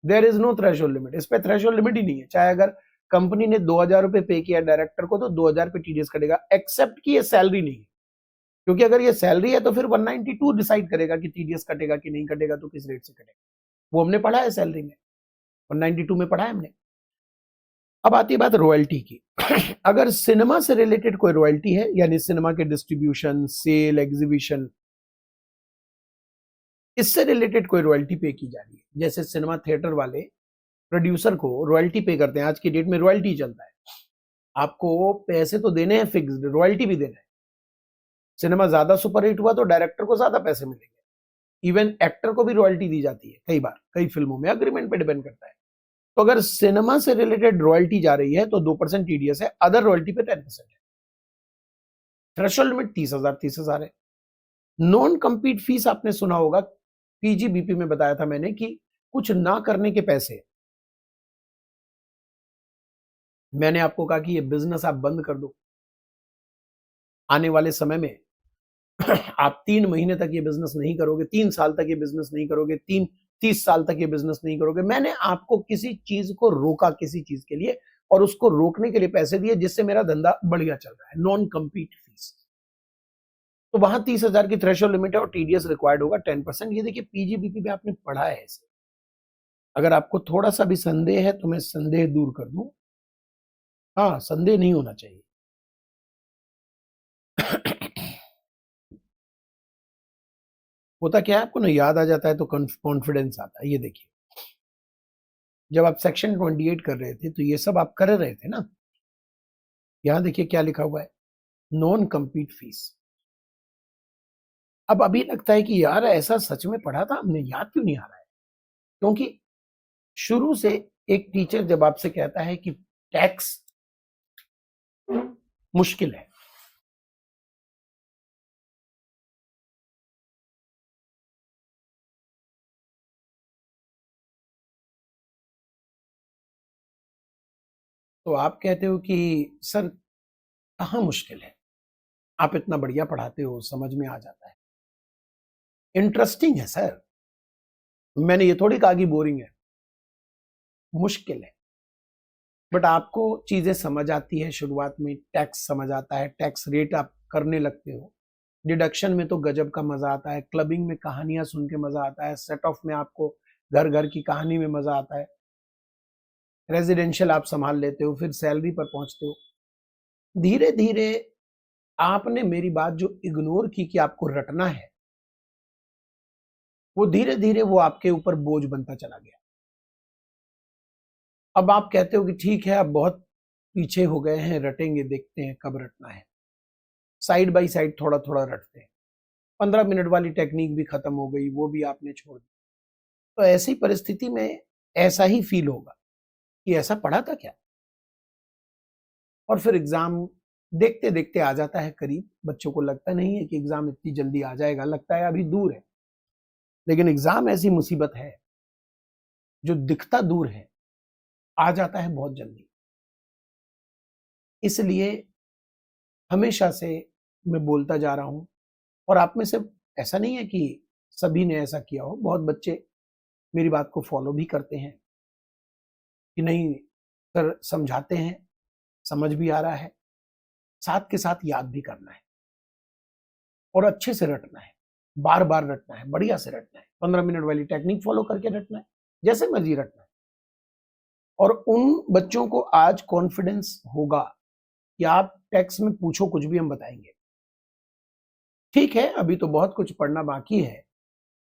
there is no threshold limit, इस पे थ्रेशोल्ड लिमिट ही नहीं है। चाहे अगर कंपनी ने 2000 रुपए पे किया डायरेक्टर को तो 2000 पे टीडीएस कटेगा, एक्सेप्ट कि ये सैलरी नहीं है, क्योंकि अगर ये सैलरी है तो फिर 192 डिसाइड करेगा कि टीडीएस कटेगा कि नहीं कटेगा, तो किस रेट से कटेगा, वो हमने पढ़ा है सैलरी में, 192 में पढ़ा है हमने। अब आती है बात रॉयल्टी की। अगर सिनेमा से रिलेटेड कोई रॉयल्टी है, यानी सिनेमा के डिस्ट्रीब्यूशन, सेल, एग्जीबिशन, इससे रिलेटेड कोई रॉयल्टी पे की जा रही है, जैसे सिनेमा थिएटर वाले प्रोड्यूसर को रॉयल्टी पे करते हैं, आज की डेट में रॉयल्टी चलता है, आपको पैसे तो देने हैं फिक्स्ड, रॉयल्टी भी देना है। सिनेमा ज्यादा सुपरहिट हुआ तो डायरेक्टर को ज्यादा पैसे मिलेंगे, इवन एक्टर को भी रॉयल्टी दी जाती है कई बार, कई फिल्मों में, अग्रीमेंट पे डिपेंड करता है। तो अगर सिनेमा से रिलेटेड रॉयल्टी जा रही है तो 2% टीडीएस है, अदर रॉयल्टी पे 10% है। थ्रेशोल्ड लिमिट 30,000 है। नॉन कंपीट फीस आपने सुना होगा, पीजीबीपी में बताया था मैंने कि कुछ ना करने के पैसे। मैंने आपको कहा कि ये बिजनेस आप बंद कर दो, आने वाले समय में आप 3 महीने तक ये बिजनेस नहीं करोगे, 3 साल तक ये बिजनेस नहीं करोगे, 30 साल तक ये बिजनेस नहीं करोगे। मैंने आपको किसी चीज को रोका किसी चीज के लिए, और उसको रोकने के लिए पैसे दिए, जिससे मेरा धंधा बढ़िया चल रहा है, नॉन कंपीट फीस। तो वहां 30,000 की थ्रेशोल्ड लिमिट है और टीडीएस रिक्वायर्ड होगा 10%। ये देखिए पीजीबीपी में आपने पढ़ा है इसे। अगर आपको थोड़ा सा भी संदेह है तो मैं संदेह दूर कर दूं। हाँ, संदेह नहीं होना चाहिए। होता क्या है, आपको ना याद आ जाता है तो कॉन्फिडेंस आता है। ये देखिए, जब आप सेक्शन 28 कर रहे थे तो ये सब आप कर रहे थे ना। यहां देखिए क्या लिखा हुआ है, नॉन कंपीट फीस। अब अभी लगता है कि यार ऐसा सच में पढ़ा था हमने, याद क्यों नहीं आ रहा है? क्योंकि शुरू से एक टीचर जब आपसे कहता है कि टैक्स मुश्किल है, तो आप कहते हो कि सर कहाँ मुश्किल है, आप इतना बढ़िया पढ़ाते हो, समझ में आ जाता है, इंटरेस्टिंग है सर। मैंने ये थोड़ी कहा कि बोरिंग है, मुश्किल है, बट आपको चीजें समझ आती है। शुरुआत में टैक्स समझ आता है, टैक्स रेट आप करने लगते हो, डिडक्शन में तो गजब का मजा आता है, क्लबिंग में कहानियां सुन के मजा आता है, सेट ऑफ में आपको घर घर की कहानी में मजा आता है, रेजिडेंशियल आप संभाल लेते हो, फिर सैलरी पर पहुंचते हो। धीरे धीरे आपने मेरी बात जो इग्नोर की कि आपको रटना है, वो धीरे धीरे वो आपके ऊपर बोझ बनता चला गया। अब आप कहते हो कि ठीक है, अब बहुत पीछे हो गए हैं, रटेंगे, देखते हैं कब रटना है, साइड बाय साइड थोड़ा थोड़ा रटते हैं। 15 मिनट वाली टेक्निक भी खत्म हो गई, वो भी आपने छोड़ दी। तो ऐसी परिस्थिति में ऐसा ही फील होगा कि ऐसा पढ़ा था क्या। और फिर एग्जाम देखते देखते आ जाता है करीब। बच्चों को लगता नहीं है कि एग्जाम इतनी जल्दी आ जाएगा, लगता है अभी दूर है। लेकिन एग्जाम ऐसी मुसीबत है जो दिखता दूर है, आ जाता है बहुत जल्दी। इसलिए हमेशा से मैं बोलता जा रहा हूं, और आप में से ऐसा नहीं है कि सभी ने ऐसा किया हो, बहुत बच्चे मेरी बात को फॉलो भी करते हैं कि नहीं सर, समझाते हैं, समझ भी आ रहा है, साथ के साथ याद भी करना है और अच्छे से रटना है, बार बार रटना है, बढ़िया से रटना है, 15 मिनट वाली टेक्निक फॉलो करके रटना है, जैसे मर्जी रटना है। और उन बच्चों को आज कॉन्फिडेंस होगा कि आप टेक्स्ट में पूछो कुछ भी, हम बताएंगे। ठीक है, अभी तो बहुत कुछ पढ़ना बाकी है,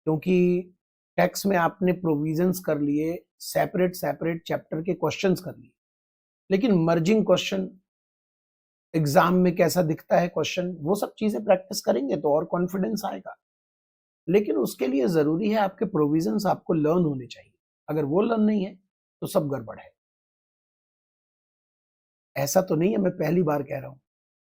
क्योंकि टेक्स्ट में आपने प्रोविजंस कर लिए, सेपरेट सेपरेट चैप्टर के क्वेश्चंस कर लिए, लेकिन मर्जिंग क्वेश्चन, एग्जाम में कैसा दिखता है क्वेश्चन, वो सब चीजें प्रैक्टिस करेंगे तो और कॉन्फिडेंस आएगा। लेकिन उसके लिए जरूरी है आपके प्रोविजंस आपको लर्न होने चाहिए। अगर वो लर्न नहीं है तो सब गड़बड़ है। ऐसा तो नहीं है मैं पहली बार कह रहा हूं,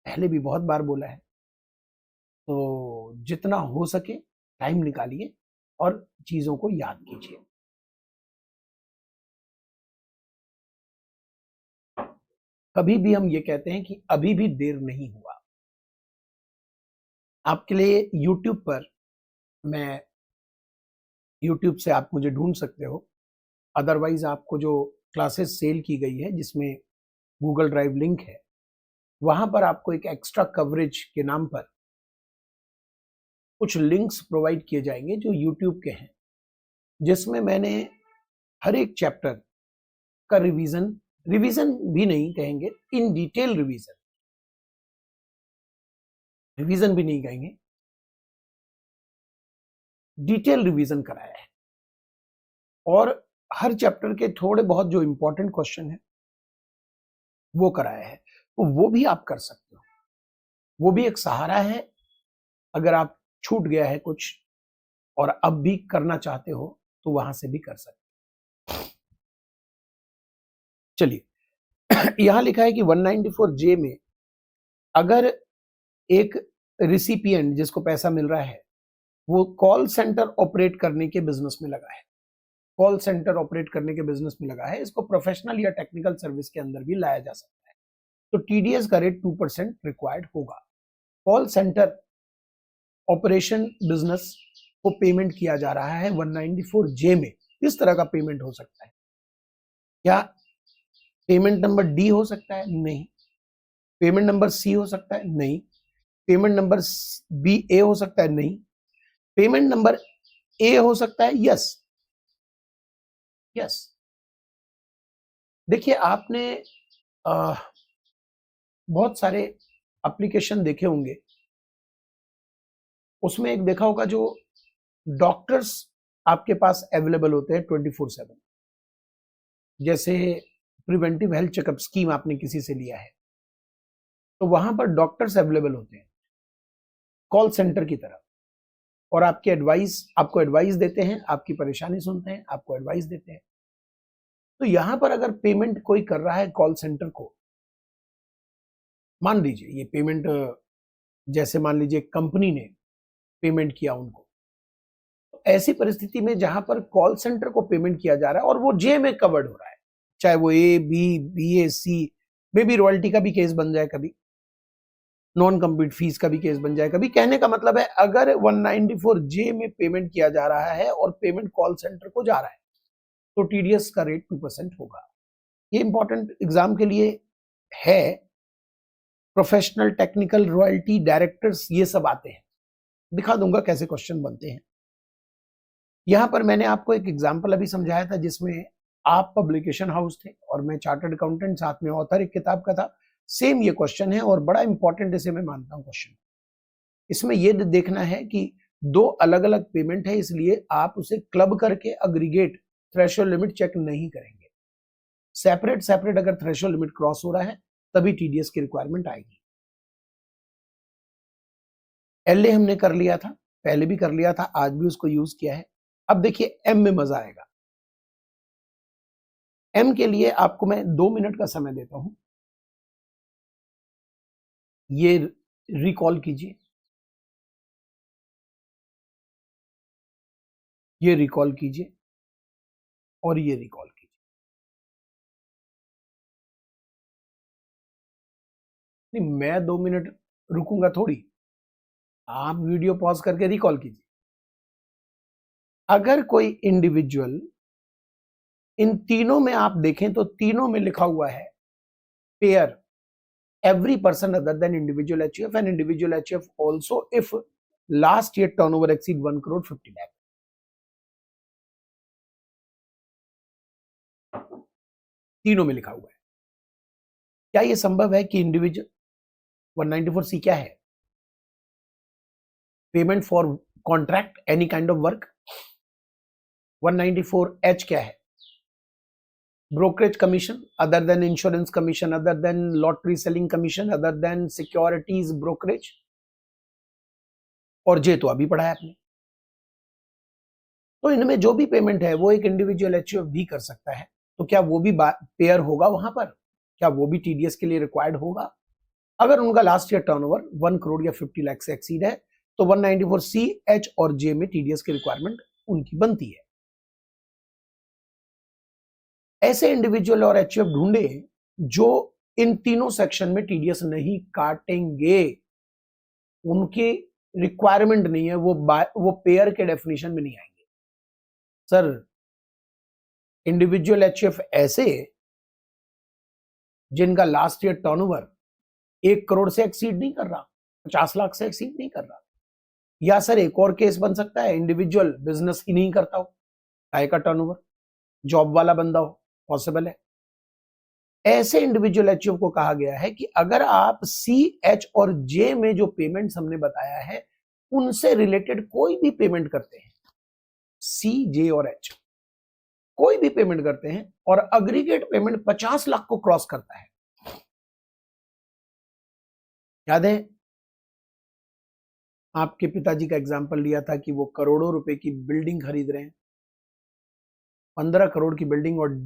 पहले भी बहुत बार बोला है। तो जितना हो सके टाइम निकालिए और चीजों को याद कीजिए। कभी भी हम ये कहते हैं कि अभी भी देर नहीं हुआ। आपके लिए YouTube पर, मैं YouTube से आप मुझे ढूंढ सकते हो, अदरवाइज आपको जो क्लासेस सेल की गई है जिसमें गूगल ड्राइव लिंक है, वहां पर आपको एक एक्स्ट्रा कवरेज के नाम पर कुछ लिंक्स प्रोवाइड किए जाएंगे जो YouTube के हैं, जिसमें मैंने हर एक चैप्टर का रिवीजन, रिवीजन भी नहीं कहेंगे, इन डिटेल रिवीजन, रिवीजन भी नहीं कहेंगे, डिटेल रिवीजन कराया है। और हर चैप्टर के थोड़े बहुत जो इंपॉर्टेंट क्वेश्चन है वो कराया है, तो वो भी आप कर सकते हो। वो भी एक सहारा है अगर आप छूट गया है कुछ और अब भी करना चाहते हो तो वहां से भी कर सकते हो। चलिए, यहां लिखा है कि 194J में अगर एक रिसिपिएंट जिसको पैसा मिल रहा है वो कॉल सेंटर ऑपरेट करने के बिजनेस में लगा है, कॉल सेंटर ऑपरेट करने के बिजनेस में लगा है, इसको प्रोफेशनल या टेक्निकल सर्विस के अंदर भी लाया जा सकता है, तो टीडीएस का रेट 2% रिक्वायर्ड होगा। कॉल सेंटर ऑपरेशन बिजनेस को पेमेंट किया जा रहा है 194J में। किस तरह का पेमेंट हो सकता है? क्या पेमेंट नंबर डी हो सकता है? नहीं। पेमेंट नंबर सी हो सकता है? नहीं। पेमेंट नंबर बी ए हो सकता है? नहीं। पेमेंट नंबर ए हो सकता है? Yes, yes. देखिए, आपने बहुत सारे एप्लीकेशन देखे होंगे, उसमें एक देखा होगा जो डॉक्टर्स आपके पास अवेलेबल होते हैं 24/7, जैसे प्रिवेंटिव हेल्थ चेकअप स्कीम आपने किसी से लिया है तो वहां पर डॉक्टर्स अवेलेबल होते हैं कॉल सेंटर की तरह, और आपको एडवाइस देते हैं, आपकी परेशानी सुनते हैं, आपको एडवाइस देते हैं। तो यहां पर अगर पेमेंट कोई कर रहा है कॉल सेंटर को, मान लीजिए ये पेमेंट, जैसे मान लीजिए कंपनी ने पेमेंट किया उनको, तो ऐसी परिस्थिति में जहां पर कॉल सेंटर को पेमेंट किया जा रहा है और वो जे में कवर्ड हो रहा है, चाहे वो ए बी ए सी में भी रॉयल्टी का भी केस बन जाए, कभी नॉन कम्पीट फीस का भी केस बन जाए कभी। कहने का मतलब है अगर 194J में पेमेंट किया जा रहा है और पेमेंट कॉल सेंटर को जा रहा है तो टीडीएस का रेट 2% होगा। ये इंपॉर्टेंट एग्जाम के लिए है। प्रोफेशनल, टेक्निकल, रॉयल्टी, डायरेक्टर्स, ये सब आते हैं। दिखा दूंगा कैसे क्वेश्चन बनते हैं। यहां पर मैंने आपको एक एग्जाम्पल अभी समझाया था जिसमें आप पब्लिकेशन हाउस थे और मैं चार्टर्ड अकाउंटेंट, साथ में ऑथर एक किताब का था। सेम ये क्वेश्चन है और बड़ा इंपॉर्टेंट इसे मैं मानता हूं क्वेश्चन। इसमें ये देखना है कि दो अलग अलग पेमेंट है, इसलिए आप उसे क्लब करके अग्रीगेट थ्रेशोल्ड लिमिट चेक नहीं करेंगे। सेपरेट सेपरेट अगर थ्रेशोल्ड लिमिट क्रॉस हो रहा है तभी टीडीएस की रिक्वायरमेंट आएगी। एलए हमने कर लिया था, पहले भी कर लिया था, आज भी उसको यूज किया है। अब देखिए एम में मजा आएगा। एम के लिए आपको मैं 2 मिनट का समय देता हूं। ये रिकॉल कीजिए, ये रिकॉल कीजिए और ये रिकॉल कीजिए। नहीं, मैं 2 मिनट रुकूंगा थोड़ी, आप वीडियो पॉज करके रिकॉल कीजिए। अगर कोई इंडिविजुअल, इन तीनों में आप देखें तो तीनों में लिखा हुआ है pair every person other than individual HUF and individual HUF also if last year turnover exceed 1 crore 50 lakh। तीनों में लिखा हुआ है। क्या यह संभव है कि इंडिविजुअल 194C क्या है? Payment for contract any kind of work. 194H क्या है? Brokerage commission other than insurance commission, other than lottery selling commission, other than securities brokerage. और जे तो अभी पढ़ा है आपने। तो इनमें जो भी पेमेंट है वो एक इंडिविजुअल HUF भी कर सकता है, तो क्या वो भी पेयर होगा वहां पर? क्या वो भी टीडीएस के लिए रिक्वायर्ड होगा? अगर उनका लास्ट ईयर टर्नओवर 1 करोड़ या 50 लाख से एक्सीड है तो 194C, H और J में टीडीएस की रिक्वायरमेंट उनकी बनती है। ऐसे इंडिविजुअल और HUF ढूंढे जो इन तीनों सेक्शन में टीडीएस नहीं काटेंगे, उनकी रिक्वायरमेंट नहीं है, वो पेयर के डेफिनेशन में नहीं आएंगे। सर, इंडिविजुअल HUF ऐसे जिनका लास्ट ईयर टर्नओवर 1 करोड़ से एक्सीड नहीं कर रहा, 50 लाख से एक्सीड नहीं कर रहा। या सर एक और केस बन सकता है, इंडिविजुअल बिजनेस ही नहीं करता हो, आय का टर्नओवर, जॉब वाला बंदा हो, पॉसिबल है। ऐसे इंडिविजुअल HUF को कहा गया है कि अगर आप C, H और J में जो पेमेंट्स हमने बताया है उनसे रिलेटेड कोई भी पेमेंट करते हैं, C, J और H कोई भी पेमेंट करते हैं और अग्रीगेट पेमेंट 50 लाख को क्रॉस करता है। याद है आपके पिताजी का एग्जांपल लिया था कि वो करोड़ों रुपए की बिल्डिंग खरीद रहे हैं, 15 करोड़ की बिल्डिंग और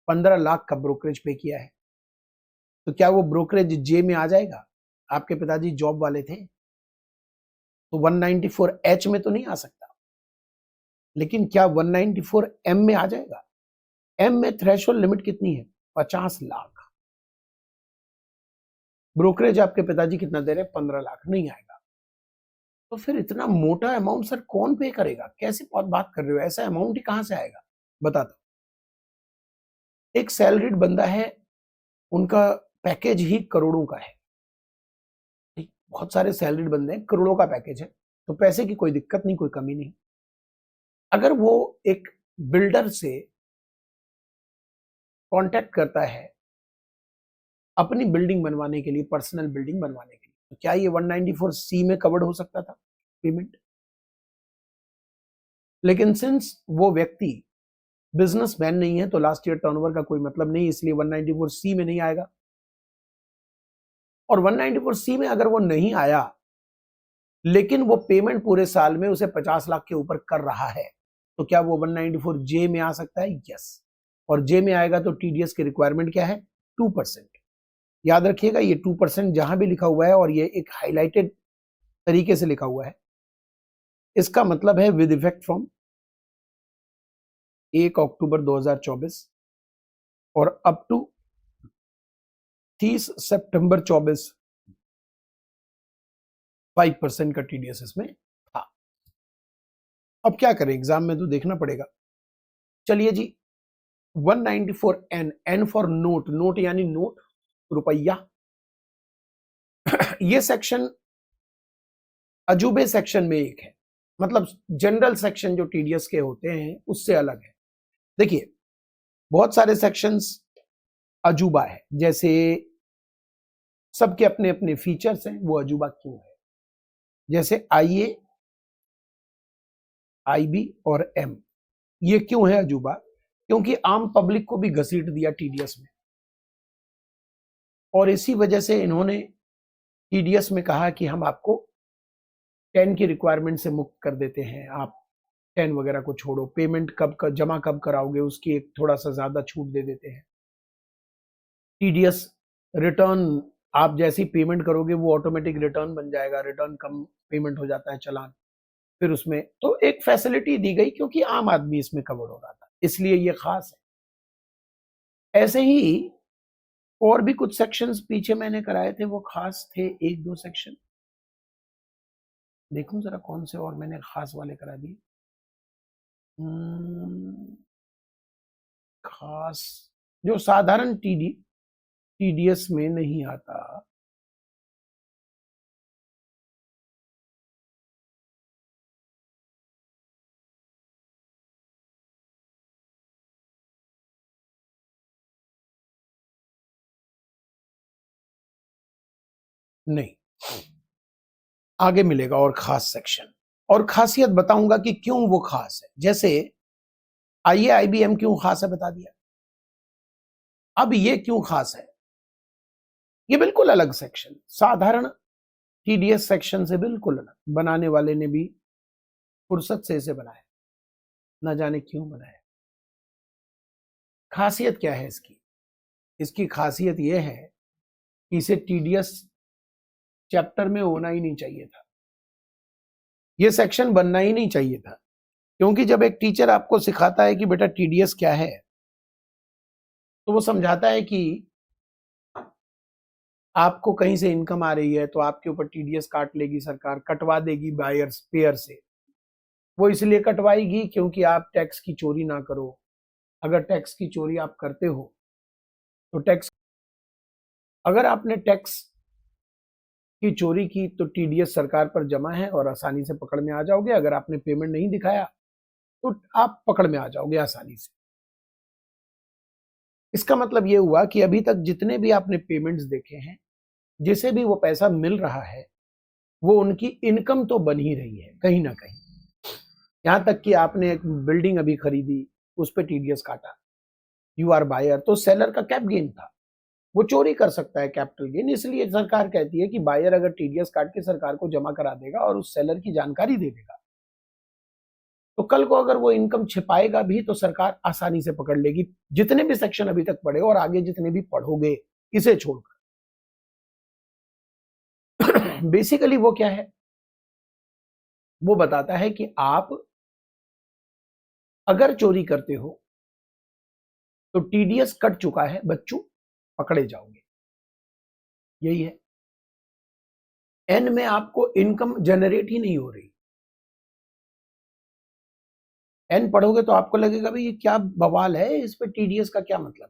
15 लाख का ब्रोकरेज पे किया है, तो क्या वो ब्रोकरेज जे में आ जाएगा? आपके पिताजी जॉब वाले थे तो 194H में तो नहीं आ सकता, लेकिन क्या 194M में आ जाएगा? M में थ्रेशोल्ड लिमिट कितनी है? 50 लाख। ब्रोकरेज आपके पिताजी कितना दे रहे हैं? 15 लाख। नहीं आएगा। तो फिर इतना मोटा अमाउंट सर कौन पे करेगा? कैसे बात कर रहे हो? ऐसा अमाउंट ही कहां से आएगा? बताता हूं। एक सैलरीड बंदा है, उनका पैकेज ही करोड़ों का है। बहुत सारे सैलरीड बंदे हैं, करोड़ों का पैकेज है, तो पैसे की कोई दिक्कत नहीं, कोई कमी नहीं। अगर वो एक बिल्डर से कांटेक्ट करता है अपनी बिल्डिंग बनवाने के लिए, पर्सनल बिल्डिंग बनवाने के लिए, तो क्या ये 194C में कवर्ड हो सकता था पेमेंट? लेकिन सिंस वो व्यक्ति बिजनेसमैन नहीं है तो लास्ट ईयर टर्नओवर का कोई मतलब नहीं, इसलिए 194C में नहीं आएगा। और 194C में अगर वो नहीं आया लेकिन वो पेमेंट पूरे साल में उसे 50 लाख के ऊपर कर रहा है, तो क्या वो 194J में आ सकता है? यस। और J में आएगा तो टीडीएस की रिक्वायरमेंट क्या है? 2%। याद रखिएगा, ये 2% जहां भी लिखा हुआ है और ये एक हाईलाइटेड तरीके से लिखा हुआ है, इसका मतलब है विद इफेक्ट फ्रॉम 1 अक्टूबर 2024 और अप टू 30 सितंबर 24 5% का टीडीएस इसमें था। अब क्या करें, एग्जाम में तो देखना पड़ेगा। चलिए जी, 194N, N for note, note यानी नोट, रुपया। ये सेक्शन अजूबे सेक्शन में एक है, मतलब जनरल सेक्शन जो टीडीएस के होते हैं उससे अलग है। देखिए, बहुत सारे सेक्शंस अजूबा है, जैसे सबके अपने अपने फीचर्स हैं, वो अजूबा क्यों है? जैसे आईए, आईबी और एम, ये क्यों है अजूबा? क्योंकि आम पब्लिक को भी घसीट दिया टीडीएस में, और इसी वजह से इन्होंने टीडीएस में कहा कि हम आपको 10 की रिक्वायरमेंट से मुक्त कर देते हैं, आप 10 वगैरह को छोड़ो, पेमेंट जमा कब कराओगे उसकी एक थोड़ा सा ज्यादा छूट दे देते हैं, टीडीएस रिटर्न आप जैसी पेमेंट करोगे वो ऑटोमेटिक रिटर्न बन जाएगा, रिटर्न कम पेमेंट हो जाता है चालान, फिर उसमें तो एक फैसिलिटी दी गई क्योंकि आम आदमी इसमें कवर हो रहा था, इसलिए ये खास है। ऐसे ही और भी कुछ सेक्शंस पीछे मैंने कराए थे, वो खास थे, एक दो सेक्शन देखूं जरा कौन से और मैंने खास वाले करा दिए। खास जो साधारण टीडीएस में नहीं आता, नहीं, आगे मिलेगा और खास सेक्शन, और खासियत बताऊंगा कि क्यों वो खास है। जैसे आईआईबीएम क्यों खास है बता दिया, अब ये क्यों खास है, ये बिल्कुल अलग सेक्शन, साधारण टीडीएस सेक्शन से बिल्कुल अलग, बनाने वाले ने भी फुर्सत से इसे बनाया, ना जाने क्यों बनाया। खासियत क्या है इसकी, इसकी खासियत यह है कि इसे टीडीएस चैप्टर में होना ही नहीं चाहिए था, ये सेक्शन बनना ही नहीं चाहिए था, क्योंकि जब एक टीचर आपको सिखाता है कि बेटा टीडीएस क्या है, तो वो समझाता है कि आपको कहीं से इनकम आ रही है तो आपके ऊपर टीडीएस काट लेगी सरकार, कटवा देगी बायर्स पेयर से। वो इसलिए कटवाएगी क्योंकि आप टैक्स की चोरी ना करो, अगर टैक्स की चोरी आप करते हो तो टैक्स, अगर आपने टैक्स की चोरी की तो टीडीएस सरकार पर जमा है और आसानी से पकड़ में आ जाओगे, अगर आपने पेमेंट नहीं दिखाया तो आप पकड़ में आ जाओगे आसानी से। इसका मतलब ये हुआ कि अभी तक जितने भी आपने पेमेंट्स देखे हैं, जिसे भी वो पैसा मिल रहा है, वो उनकी इनकम तो बन ही रही है कहीं ना कहीं। यहां तक कि आपने एक बिल्डिंग अभी खरीदी, उस पर टीडीएस काटा, यू आर बायर, तो सेलर का कैप गेन था, वो चोरी कर सकता है कैपिटल गेन, इसलिए सरकार कहती है कि बायर अगर टीडीएस काट के सरकार को जमा करा देगा और उस सेलर की जानकारी दे देगा, तो कल को अगर वो इनकम छिपाएगा भी तो सरकार आसानी से पकड़ लेगी, जितने भी सेक्शन अभी तक पढ़े और आगे जितने भी पढ़ोगे इसे छोड़कर। बेसिकली वो क्या है, वो बताता है कि आप अगर चोरी करते हो तो टीडीएस कट चुका है बच्चों, पकड़े जाओगे, यही है। एन में आपको इनकम जनरेट ही नहीं हो रही, एन पढ़ोगे तो आपको लगेगा भाई ये क्या बवाल है, इस पे टीडीएस का क्या मतलब।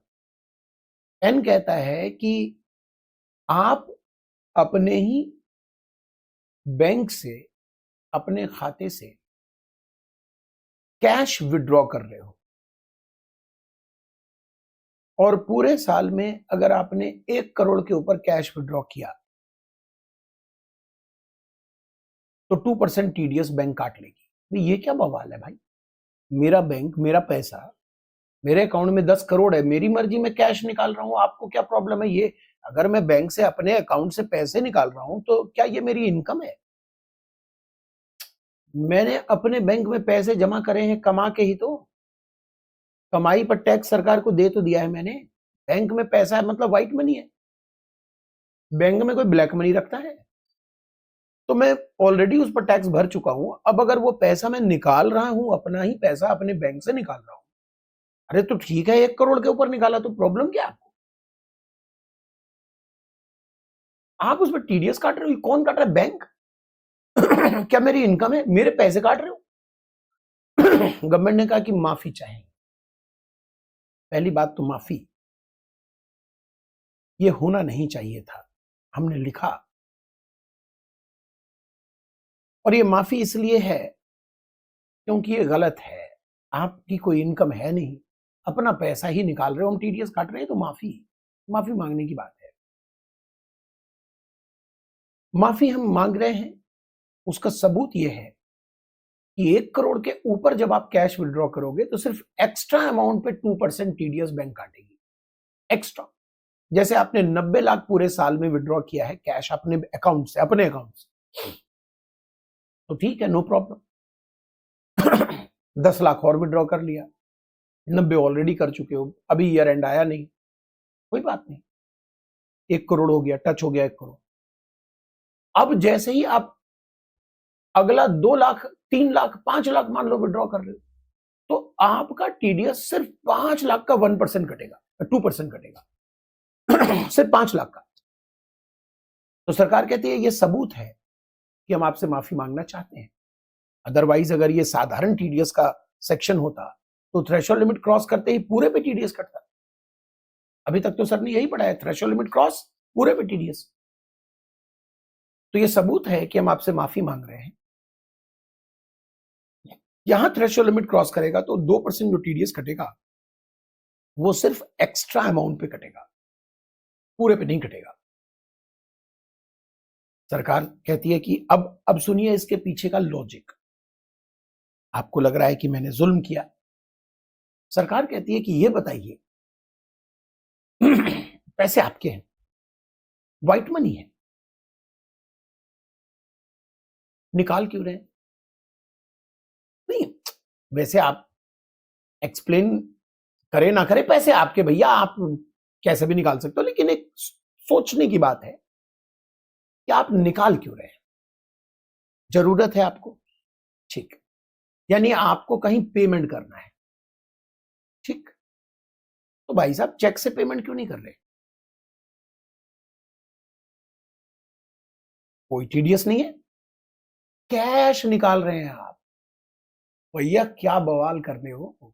एन कहता है कि आप अपने ही बैंक से, अपने खाते से कैश विड्रॉ कर रहे हो, और पूरे साल में अगर आपने 1 करोड़ के ऊपर कैश विड्रॉ किया तो 2% टीडीएस बैंक काट लेगी। ये क्या बवाल है भाई, मेरा बैंक, मेरा पैसा, मेरे अकाउंट में 10 करोड़ है, मेरी मर्जी में कैश निकाल रहा हूं, आपको क्या प्रॉब्लम है। ये अगर मैं बैंक से अपने अकाउंट से पैसे निकाल रहा हूं तो क्या ये मेरी इनकम है, मैंने अपने बैंक में पैसे जमा करे हैं कमा के ही, तो कमाई पर टैक्स सरकार को दे तो दिया है मैंने, बैंक में पैसा है मतलब व्हाइट मनी है, बैंक में कोई ब्लैक मनी रखता है, तो मैं ऑलरेडी उस पर टैक्स भर चुका हूं। अब अगर वो पैसा मैं निकाल रहा हूं, अपना ही पैसा अपने बैंक से निकाल रहा हूं, अरे तो ठीक है, 1 करोड़ के ऊपर निकाला तो प्रॉब्लम क्या आपको, आप उस पर टीडीएस काट रहे हो, कौन काट रहा है, बैंक। क्या मेरी इनकम है, मेरे पैसे काट रहे हो। गवर्नमेंट ने कहा कि माफी चाहेंगे, पहली बात तो माफी, ये होना नहीं चाहिए था, हमने लिखा, और ये माफी इसलिए है क्योंकि ये गलत है, आपकी कोई इनकम है नहीं, अपना पैसा ही निकाल रहे हो, हम टीडीएस काट रहे हैं तो माफी, माफी मांगने की बात है। माफी हम मांग रहे हैं, उसका सबूत यह है कि 1 करोड़ के ऊपर जब आप कैश विड्रॉ करोगे तो सिर्फ एक्स्ट्रा अमाउंट पे 2% टीडीएस बैंक काटेगी, एक्स्ट्रा। जैसे आपने 90 लाख पूरे साल में विड्रॉ किया है कैश अपने अकाउंट से, तो ठीक है, नो प्रॉब्लम। 10 लाख और विड्रॉ कर लिया, 90 ऑलरेडी कर चुके हो, अभी ईयर एंड आया नहीं, कोई बात नहीं, 1 करोड़ हो गया, टच हो गया 1 करोड़। अब जैसे ही आप अगला 2 लाख, 3 लाख, 5 लाख मान लो विड्रॉ कर रहे हो, तो आपका टीडीएस सिर्फ 5 लाख का 1% कटेगा, 2% कटेगा सिर्फ 5 लाख का। तो सरकार कहती है ये सबूत है कि हम आपसे माफी मांगना चाहते हैं। अदरवाइज अगर ये साधारण टीडीएस का सेक्शन होता तो थ्रेशोल्ड लिमिट क्रॉस करते ही पूरे पे टीडीएस कटता। अभी तक तो सर ने यही पढ़ाया, थ्रेशोल्ड लिमिट क्रॉस पूरे पे टीडीएस। तो ये सबूत है कि हम आपसे माफी मांग रहे हैं। यहां थ्रेशोल्ड लिमिट क्रॉस करेगा तो 2% जो टीडीएस कटेगा वो सिर्फ एक्स्ट्रा अमाउंट पे कटेगा, पूरे पे नहीं कटेगा। सरकार कहती है कि अब सुनिए इसके पीछे का लॉजिक। आपको लग रहा है कि मैंने जुल्म किया। सरकार कहती है कि ये बताइए पैसे आपके हैं, व्हाइट मनी है, निकाल क्यों रहे हैं? नहीं, वैसे आप एक्सप्लेन करें ना करें, पैसे आपके भैया, आप कैसे भी निकाल सकते हो, लेकिन एक सोचने की बात है कि आप निकाल क्यों रहे हैं? जरूरत है आपको, ठीक, यानी आपको कहीं पेमेंट करना है, ठीक, तो भाई साहब चेक से पेमेंट क्यों नहीं कर रहे? कोई टीडीएस नहीं है, कैश निकाल रहे हैं आप। भैया क्या बवाल कर रहे हो,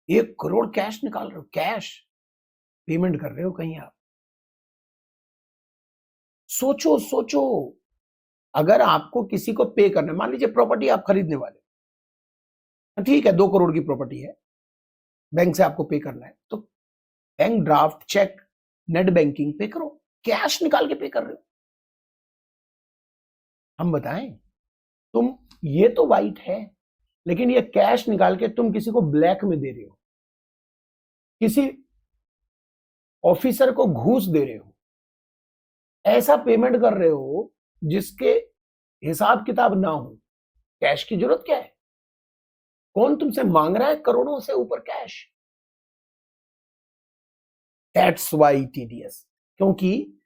1 करोड़ कैश निकाल रहे हो, कैश पेमेंट कर रहे हो कहीं आप? सोचो सोचो, अगर आपको किसी को पे करना है, मान लीजिए प्रॉपर्टी आप खरीदने वाले, ठीक है 2 करोड़ की प्रॉपर्टी है, बैंक से आपको पे करना है, तो bank draft, cheque, net banking pay करो, कैश निकाल के पे कर रहे हो। हम बताएं, तुम ये तो वाइट है, लेकिन ये कैश निकाल के तुम किसी को ब्लैक में दे रहे हो, किसी ऑफिसर को घूस दे रहे हो, ऐसा पेमेंट कर रहे हो जिसके हिसाब किताब ना हो। कैश की जरूरत क्या है? कौन तुमसे मांग रहा है करोड़ों से ऊपर कैश? दैट्स वाई टीडीएस, क्योंकि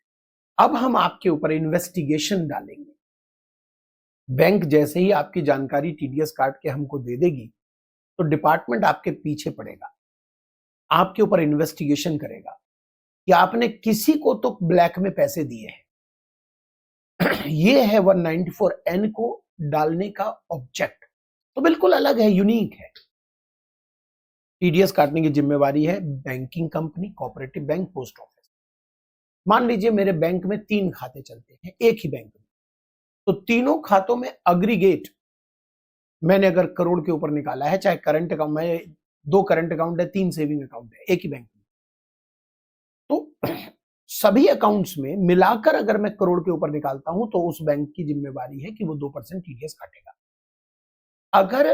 अब हम आपके ऊपर इन्वेस्टिगेशन डालेंगे। बैंक जैसे ही आपकी जानकारी टीडीएस काट के हमको दे देगी तो डिपार्टमेंट आपके पीछे पड़ेगा, आपके ऊपर इन्वेस्टिगेशन करेगा कि आपने किसी को तो ब्लैक में पैसे दिए हैं। ये है 194N को डालने का ऑब्जेक्ट, तो बिल्कुल अलग है, यूनिक है। टीडीएस काटने की जिम्मेवारी है banking company, cooperative bank, post office. मान लीजिए मेरे बैंक में 3 खाते चलते हैं, एक ही बैंक में, तो तीनों खातों में अग्रीगेट मैंने अगर करोड़ के ऊपर निकाला है, चाहे करंट अकाउंट में 2 करंट अकाउंट है, 3 सेविंग अकाउंट है एक ही बैंक में, तो सभी अकाउंट्स में मिलाकर अगर मैं करोड़ के ऊपर निकालता हूं तो उस बैंक की जिम्मेवारी है कि वो 2% टीडीएस काटेगा। अगर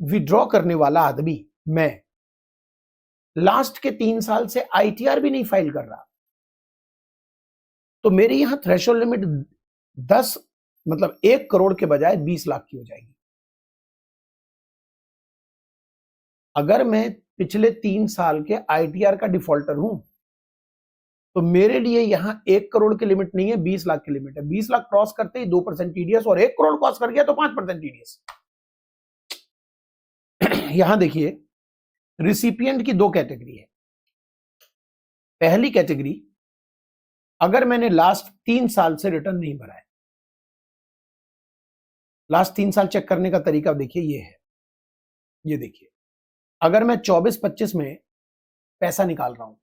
विड्रॉ करने वाला आदमी मैं लास्ट के 3 साल से आईटीआर भी नहीं फाइल कर रहा, तो मेरी यहां थ्रेशोल्ड लिमिट 10 मतलब 1 करोड़ के बजाय 20 लाख की हो जाएगी। अगर मैं पिछले 3 साल के आईटीआर का डिफॉल्टर हूं तो मेरे लिए यहां 1 करोड़ की लिमिट नहीं है, 20 लाख की लिमिट है। 20 लाख क्रॉस करते ही 2% टीडीएस, और 1 करोड़ क्रॉस कर गया तो 5% टीडीएस। यहां देखिए रिसिपिएंट की 2 कैटेगरी है। पहली कैटेगरी, अगर मैंने लास्ट 3 साल से रिटर्न नहीं भरा है, लास्ट 3 साल चेक करने का तरीका देखिए, ये है, ये देखिए, अगर मैं 24-25 में पैसा निकाल रहा हूं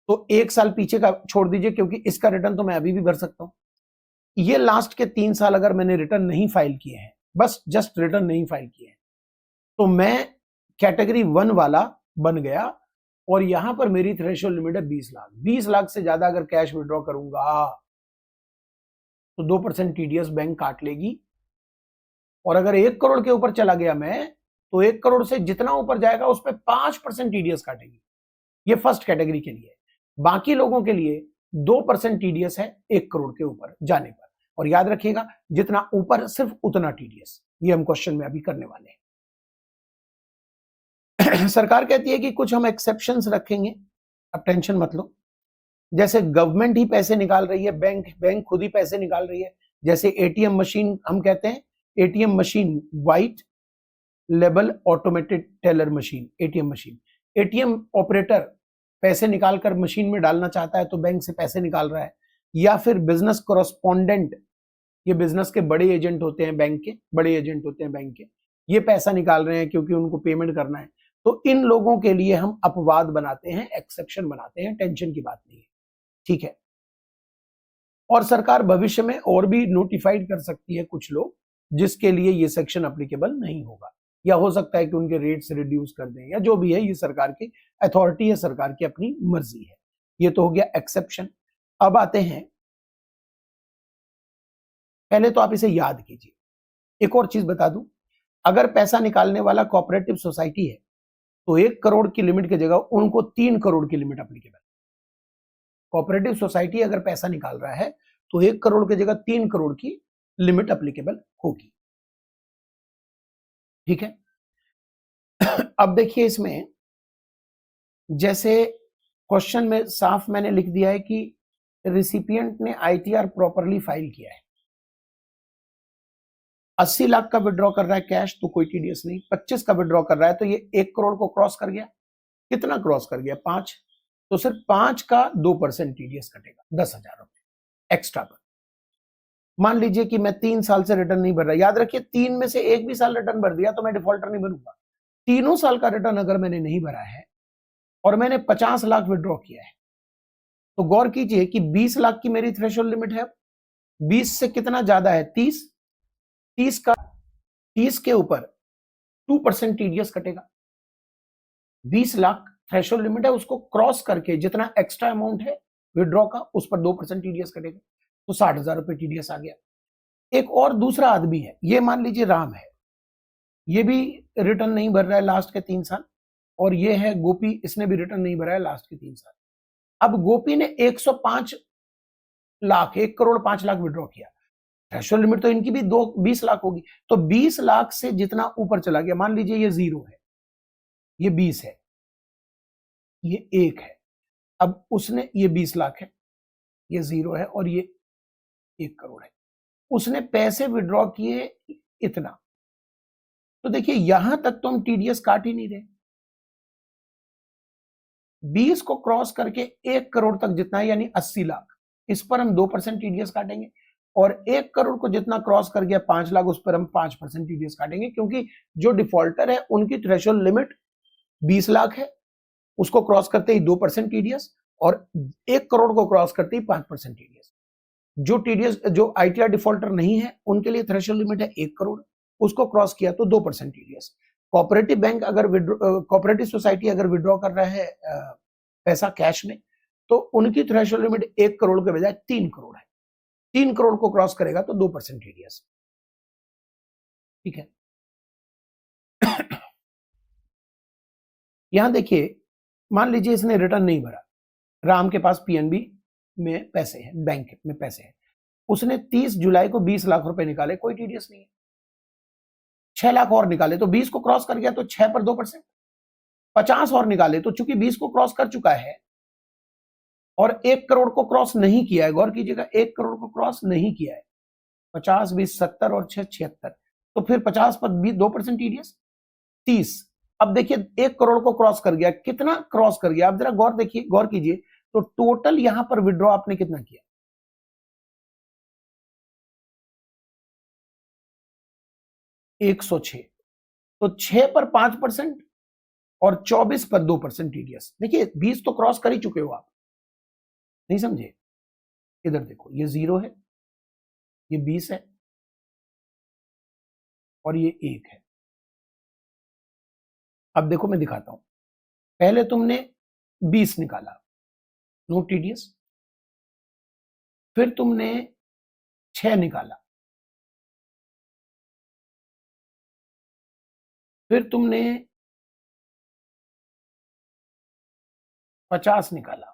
तो 1 साल पीछे का छोड़ दीजिए, क्योंकि इसका रिटर्न तो मैं अभी भी भर सकता हूं। ये लास्ट के 3 साल अगर मैंने रिटर्न नहीं फाइल किए हैं, बस जस्ट रिटर्न नहीं फाइल किए हैं, तो मैं कैटेगरी 1 वाला बन गया, और यहां पर मेरी थ्रेशोल्ड लिमिट है 20 लाख। 20 लाख से ज्यादा अगर कैश विड्रॉ करूंगा तो 2% टीडीएस बैंक काट लेगी, और अगर 1 करोड़ के ऊपर चला गया मैं, तो 1 करोड़ से जितना ऊपर जाएगा उस पर 5% टीडीएस काटेगी। ये फर्स्ट कैटेगरी के लिए। बाकी लोगों के लिए 2% टीडीएस है 1 करोड़ के ऊपर जाने पर, और याद रखिएगा जितना ऊपर सिर्फ उतना टीडीएस। ये हम क्वेश्चन में अभी करने वाले हैं। सरकार कहती है कि कुछ हम एक्सेप्शंस रखेंगे, अब टेंशन मत लो। जैसे गवर्नमेंट ही पैसे निकाल रही है, बैंक खुद ही पैसे निकाल रही है। जैसे एटीएम मशीन, हम कहते हैं ATM machine, white label automated teller machine, ATM machine. ATM operator पैसे निकालकर मशीन में डालना चाहता है तो बैंक से पैसे निकाल रहा है। या फिर बिजनेस कॉरेस्पॉन्डेंट, ये बिजनेस के बड़े एजेंट होते हैं, बैंक के बड़े एजेंट होते हैं बैंक के, ये पैसा निकाल रहे हैं क्योंकि उनको पेमेंट करना है। तो इन लोगों के लिए हम अपवाद बनाते हैं, एक्सेप्शन बनाते हैं, टेंशन की बात नहीं है, ठीक है। और सरकार भविष्य में और भी नोटिफाइड कर सकती है कुछ लोग जिसके लिए ये सेक्शन अप्लीकेबल नहीं होगा, या हो सकता है कि उनके रेट्स रिड्यूस कर दें, या जो भी है, ये सरकार की अथॉरिटी है, सरकार की अपनी मर्जी है। ये तो हो गया एक्सेप्शन। अब आते हैं, पहले तो आप इसे याद कीजिए। एक और चीज बता दूं, अगर पैसा निकालने वाला कोऑपरेटिव सोसाइटी है तो 1 करोड़ की लिमिट की जगह उनको 3 करोड़ की लिमिट अप्लीकेबल। कोऑपरेटिव सोसाइटी अगर पैसा निकाल रहा है तो 1 करोड़ की जगह 3 करोड़ की लिमिट अप्लीकेबल होगी, ठीक है। अब देखिए, इसमें जैसे क्वेश्चन में साफ मैंने लिख दिया है कि रिसिपिएंट ने आईटीआर प्रॉपरली फाइल किया है। 80 लाख का विड्रॉ कर रहा है कैश तो कोई टीडीएस नहीं। 25 का विड्रॉ कर रहा है तो ये 1 करोड़ को क्रॉस कर गया। कितना क्रॉस कर गया? 5। तो सिर्फ 5 का 2% टीडीएस कटेगा, 10,000 रुपए एक्स्ट्रा पर। मान लीजिए कि मैं 3 साल से रिटर्न नहीं भर रहा, याद रखिए 3 में से एक भी साल रिटर्न भर दिया तो मैं डिफॉल्टर नहीं बनूंगा। तीनों साल का रिटर्न अगर मैंने नहीं भरा है और मैंने 50 लाख विड्रॉ किया है तो गौर कीजिए कि 20 लाख की मेरी थ्रेशोल्ड लिमिट है। 20 से कितना ज्यादा है? 30। 30 के ऊपर 2% टीडीएस कटेगा। 20 लाख थ्रेशोल्ड लिमिट है, उसको क्रॉस करके जितना एक्स्ट्रा अमाउंट है विड्रॉ का उस पर 2% टीडीएस कटेगा, तो 60,000 रुपए टीडीएस आ गया। एक और दूसरा आदमी है, ये मान लीजिए राम है, ये भी रिटर्न नहीं भर रहा है लास्ट के 3 साल, और ये है गोपी, इसने भी रिटर्न नहीं भरा है लास्ट के 3 साल। अब गोपी ने 105 लाख, 1 करोड़ 5 लाख विड्रॉ किया। थ्रेशोल्ड लिमिट तो इनकी भी 20 लाख होगी, तो 20 लाख से जितना ऊपर चला गया, मान लीजिए ये 0 है, ये 20 है, ये 1 है। अब उसने, ये 20 लाख है, ये 0 है, और ये 1 करोड़ है। उसने पैसे विड्रॉ किए इतना, तो देखिए यहां तक तो हम टीडीएस काट ही नहीं रहे। 20 को क्रॉस करके 1 करोड़ तक जितना है, यानी 80 लाख, इस पर हम 2% टीडीएस काटेंगे। और 1 करोड़ को जितना क्रॉस कर गया 5 लाख, उस पर हम 5% टीडीएस काटेंगे, क्योंकि जो डिफॉल्टर है उनकी थ्रेशोल्ड लिमिट 20 लाख है, उसको क्रॉस करते ही 2% टीडीएस, और 1 करोड़ को क्रॉस करते ही 5% टीडीएस। जो टीडीएस, जो आईटीआर डिफॉल्टर नहीं है उनके लिए थ्रेशोल्ड लिमिट है 1 करोड़, उसको क्रॉस किया तो 2% टीडीएस। कोऑपरेटिव बैंक अगर कोऑपरेटिव सोसाइटी अगर विड्रॉ कर रहा है पैसा कैश में, तो उनकी थ्रेशोल्ड लिमिट 1 करोड़ के बजाय 3 करोड़ है। 3 करोड़ को क्रॉस करेगा तो 2% टीडीएस, ठीक है। यहां देखिए, मान लीजिए इसने रिटर्न नहीं भरा, राम के पास पीएनबी में पैसे हैं, बैंक में पैसे हैं, उसने 30 जुलाई को 20 लाख रुपए निकाले, कोई टीडीएस नहीं है। 6 लाख और निकाले तो 20 को क्रॉस कर गया तो 6 पर 2%। 50 और निकाले तो चूंकि 20 को क्रॉस कर चुका है और 1 करोड़ को क्रॉस नहीं किया है, गौर कीजिएगा 1 करोड़ को क्रॉस नहीं किया है। 50, 20, 70 और 6, 76, तो फिर 50 पर 2% टीडीएस 30। अब देखिए 1 करोड़ को क्रॉस कर गया, कितना क्रॉस कर गया? अब जरा गौर देखिए, गौर कीजिए, तो टोटल यहां पर विड्रॉ आपने कितना किया? 106। तो 6 पर 5% और 24 पर 2% टीडीएस। देखिए 20 तो क्रॉस कर ही चुके हो आप, नहीं समझे? इधर देखो, ये 0 है, ये 20 है, और ये 1 है। अब देखो मैं दिखाता हूं, पहले तुमने 20 निकाला, नो टीडीएस। फिर तुमने 6 निकाला, फिर तुमने 50 निकाला,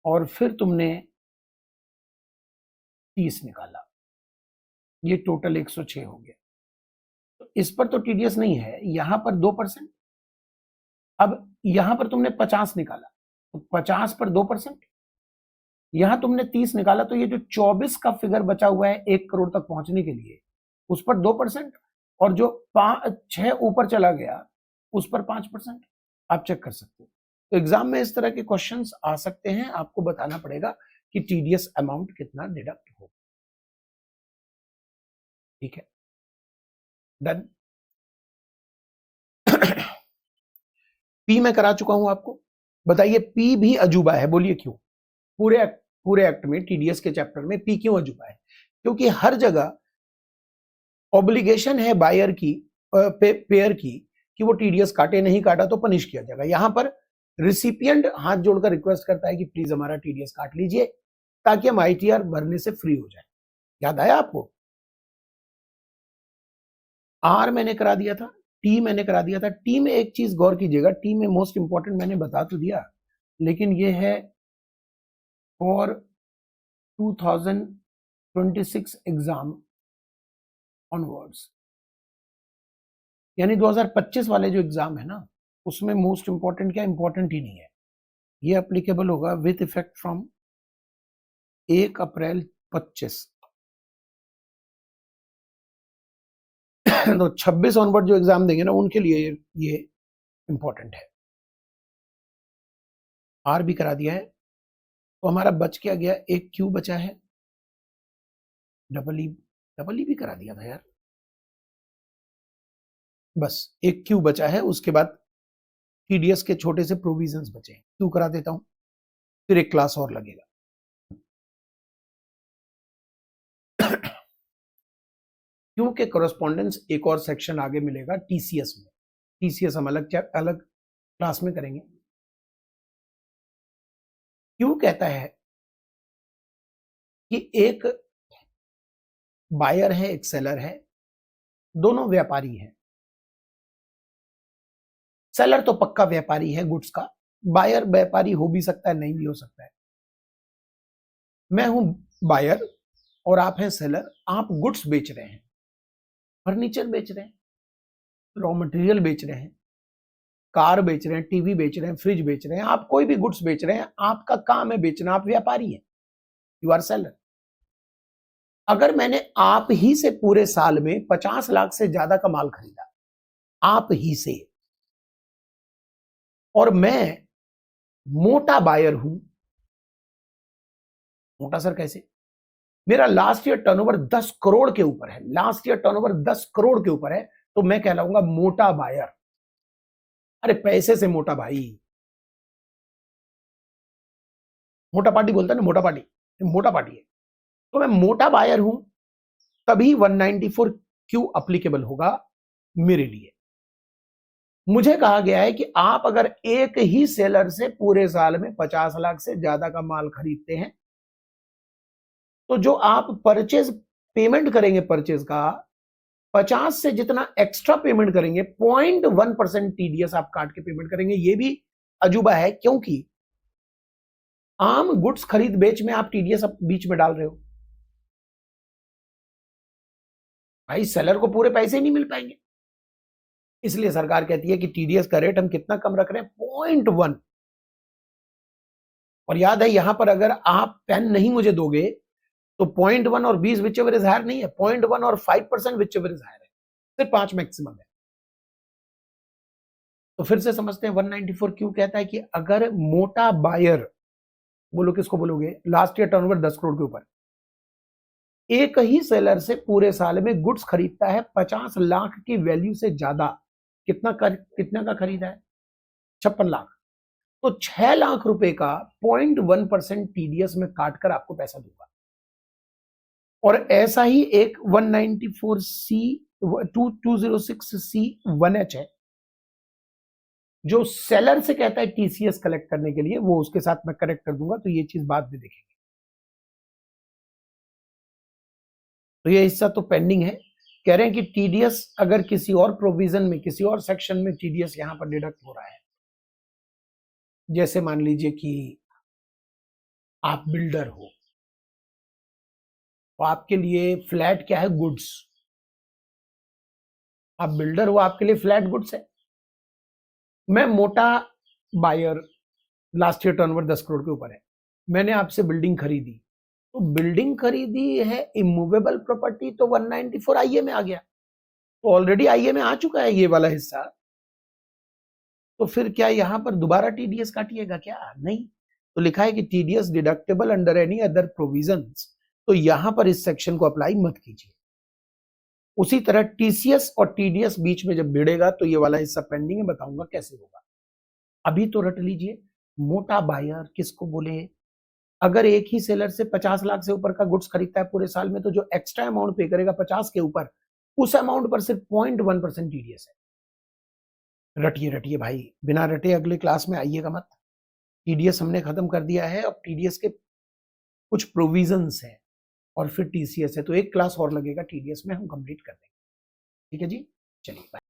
और फिर तुमने 30 निकाला, ये टोटल 106 हो गया। तो इस पर तो टीडीएस नहीं है, यहां पर 2%। अब यहां पर तुमने 50 निकाला तो 50 पर 2%, यहां तुमने 30 निकाला तो ये जो 24 का फिगर बचा हुआ है 1 करोड़ तक पहुंचने के लिए, उस पर 2%, और जो 6 ऊपर चला गया उस पर 5%। आप चेक कर सकते हो। तो एग्जाम में इस तरह के क्वेश्चंस आ सकते हैं, आपको बताना पड़ेगा कि टीडीएस अमाउंट कितना डिडक्ट हो। ठीक है, डन। पी मैं करा चुका हूं आपको, बताइए पी भी अजूबा है, बोलिए क्यों? पूरे एक्ट में, टीडीएस के चैप्टर में पी क्यों अजूबा है? क्योंकि हर जगह ऑब्लिगेशन है बायर की, पेयर की, कि वो टीडीएस काटे, नहीं काटा तो पनिश किया जाएगा। यहां पर रिसिपिएंट हाथ जोड़कर रिक्वेस्ट करता है कि प्लीज हमारा टीडीएस काट लीजिए ताकि हम आईटीआर भरने से फ्री हो जाए। याद आया आपको? आर मैंने करा दिया था, टी मैंने करा दिया था। टी में एक चीज गौर कीजिएगा, टी में मोस्ट इंपॉर्टेंट मैंने बता तो दिया, लेकिन ये है फॉर 2026 एग्जाम ऑनवर्ड्स, यानी 2025 वाले जो एग्जाम है ना, उसमें मोस्ट इंपॉर्टेंट क्या? इंपॉर्टेंट ही नहीं है। ये अप्लीकेबल होगा विथ इफेक्ट फ्रॉम 1 अप्रैल 25। तो 26 ऑनवर्ड जो एग्जाम देंगे ना, उनके लिए ये इंपॉर्टेंट है। आर भी करा दिया है, तो हमारा बच क्या गया? एक क्यू बचा है, डबल ई भी करा दिया था यार। बस एक क्यू बचा है, उसके बाद टीडीएस के छोटे से प्रोविजंस बचे हैं। क्यू करा देता हूं, फिर एक क्लास और लगेगा। क्यू के कोरेस्पॉन्डेंस एक और सेक्शन आगे मिलेगा टीसीएस में। टीसीएस हम अलग क्लास में करेंगे। क्यू कहता है कि एक बायर है, एक सेलर है, दोनों व्यापारी हैं। सेलर तो पक्का व्यापारी है गुड्स का, बायर व्यापारी हो भी सकता है, नहीं भी हो सकता है। मैं हूं बायर और आप हैं सेलर। आप गुड्स बेच रहे हैं, फर्नीचर बेच रहे हैं, रॉ मटेरियल बेच रहे हैं, कार बेच रहे हैं, टीवी बेच रहे हैं, फ्रिज बेच रहे हैं, आप कोई भी गुड्स बेच रहे हैं, आपका काम है बेचना, आप व्यापारी हैं, यू आर सेलर। अगर मैंने आप ही से पूरे साल में 50 लाख से ज्यादा का माल खरीदा, आप ही से, और मैं मोटा बायर हूं। मोटा सर कैसे? मेरा लास्ट ईयर टर्नओवर 10 करोड़ के ऊपर है, लास्ट ईयर टर्नओवर 10 करोड़ के ऊपर है, तो मैं कहलाऊंगा मोटा बायर। अरे पैसे से मोटा भाई, मोटा पार्टी बोलता है ना, मोटा पार्टी, मोटा पार्टी है। तो मैं मोटा बायर हूं, तभी 194 क्यू अप्लीकेबल होगा मेरे लिए। मुझे कहा गया है कि आप अगर एक ही सेलर से पूरे साल में 50 लाख से ज्यादा का माल खरीदते हैं, तो जो आप परचेज पेमेंट करेंगे, परचेज का 50 से जितना एक्स्ट्रा पेमेंट करेंगे, 0.1% टीडीएस आप काट के पेमेंट करेंगे। ये भी अजूबा है, क्योंकि आम गुड्स खरीद बेच में आप टीडीएस बीच में डाल रहे हो। भाई सेलर को पूरे पैसे नहीं मिल पाएंगे, इसलिए सरकार कहती है कि टीडीएस का रेट हम कितना कम रख रहे हैं? 0.1। और याद है, यहां पर अगर आप पेन नहीं मुझे दोगे तो 0.1 और 20 विच एवर इज हायर नहीं है, 0.1 और 5% विच एवर इज हायर है, सिर्फ 5 मैक्सिमम है। तो फिर से समझते हैं, 194 क्यों कहता है कि अगर मोटा बायर, बोलो किसको बोलोगे, लास्ट ईयर टर्नओवर 10 करोड़ के ऊपर, एक ही सेलर से पूरे साल में गुड्स खरीदता है 50 लाख की वैल्यू से ज्यादा, कितना का खरीदा है? 56 लाख, तो 6 लाख रुपए का 0.1% टीडीएस में काटकर आपको पैसा दूंगा। और ऐसा ही एक 194 सी 206 सी 1H है, जो सेलर से कहता है टीसीएस कलेक्ट करने के लिए, वो उसके साथ मैं करेक्ट कर दूंगा, तो ये चीज बाद में देखेंगे। तो ये हिस्सा तो पेंडिंग है। कह रहे हैं कि टीडीएस अगर किसी और प्रोविजन में, किसी और सेक्शन में टीडीएस यहां पर डिडक्ट हो रहा है, जैसे मान लीजिए कि आप बिल्डर हो, तो आपके लिए फ्लैट क्या है? गुड्स। आप बिल्डर हो, आपके लिए फ्लैट गुड्स है। मैं मोटा buyer last year turnover 10 crore के ऊपर है, मैंने आपसे बिल्डिंग खरीदी, तो बिल्डिंग खरीदी है इमूवेबल प्रॉपर्टी, तो 194 आईए में आ गया, तो ऑलरेडी आईए में आ चुका है ये वाला हिस्सा, तो फिर क्या यहां पर दोबारा टीडीएस काटिएगा क्या? नहीं, तो लिखा है कि TDS deductible under any other provisions, तो यहां पर इस सेक्शन को अप्लाई मत कीजिए। उसी तरह टीसीएस और टीडीएस बीच में जब भिड़ेगा तो ये वाला हिस्सा पेंडिंग है, बताऊंगा कैसे होगा। अभी तो रट लीजिए, मोटा बायर किसको बोले? अगर एक ही सेलर से 50 लाख से ऊपर का गुड्स खरीदता है पूरे साल में, तो जो एक्स्ट्रा अमाउंट पे करेगा 50 के ऊपर, उस अमाउंट पर सिर्फ 0.1% टीडीएस है। रटिए रटिए भाई, बिना रटे अगले क्लास में आइएगा मत। टीडीएस हमने खत्म कर दिया है, अब टीडीएस के कुछ प्रोविजंस हैं और फिर टीसीएस है, तो एक क्लास और लगेगा टीडीएस में, हम कंप्लीट कर देंगे। ठीक है जी, चलिए बाय।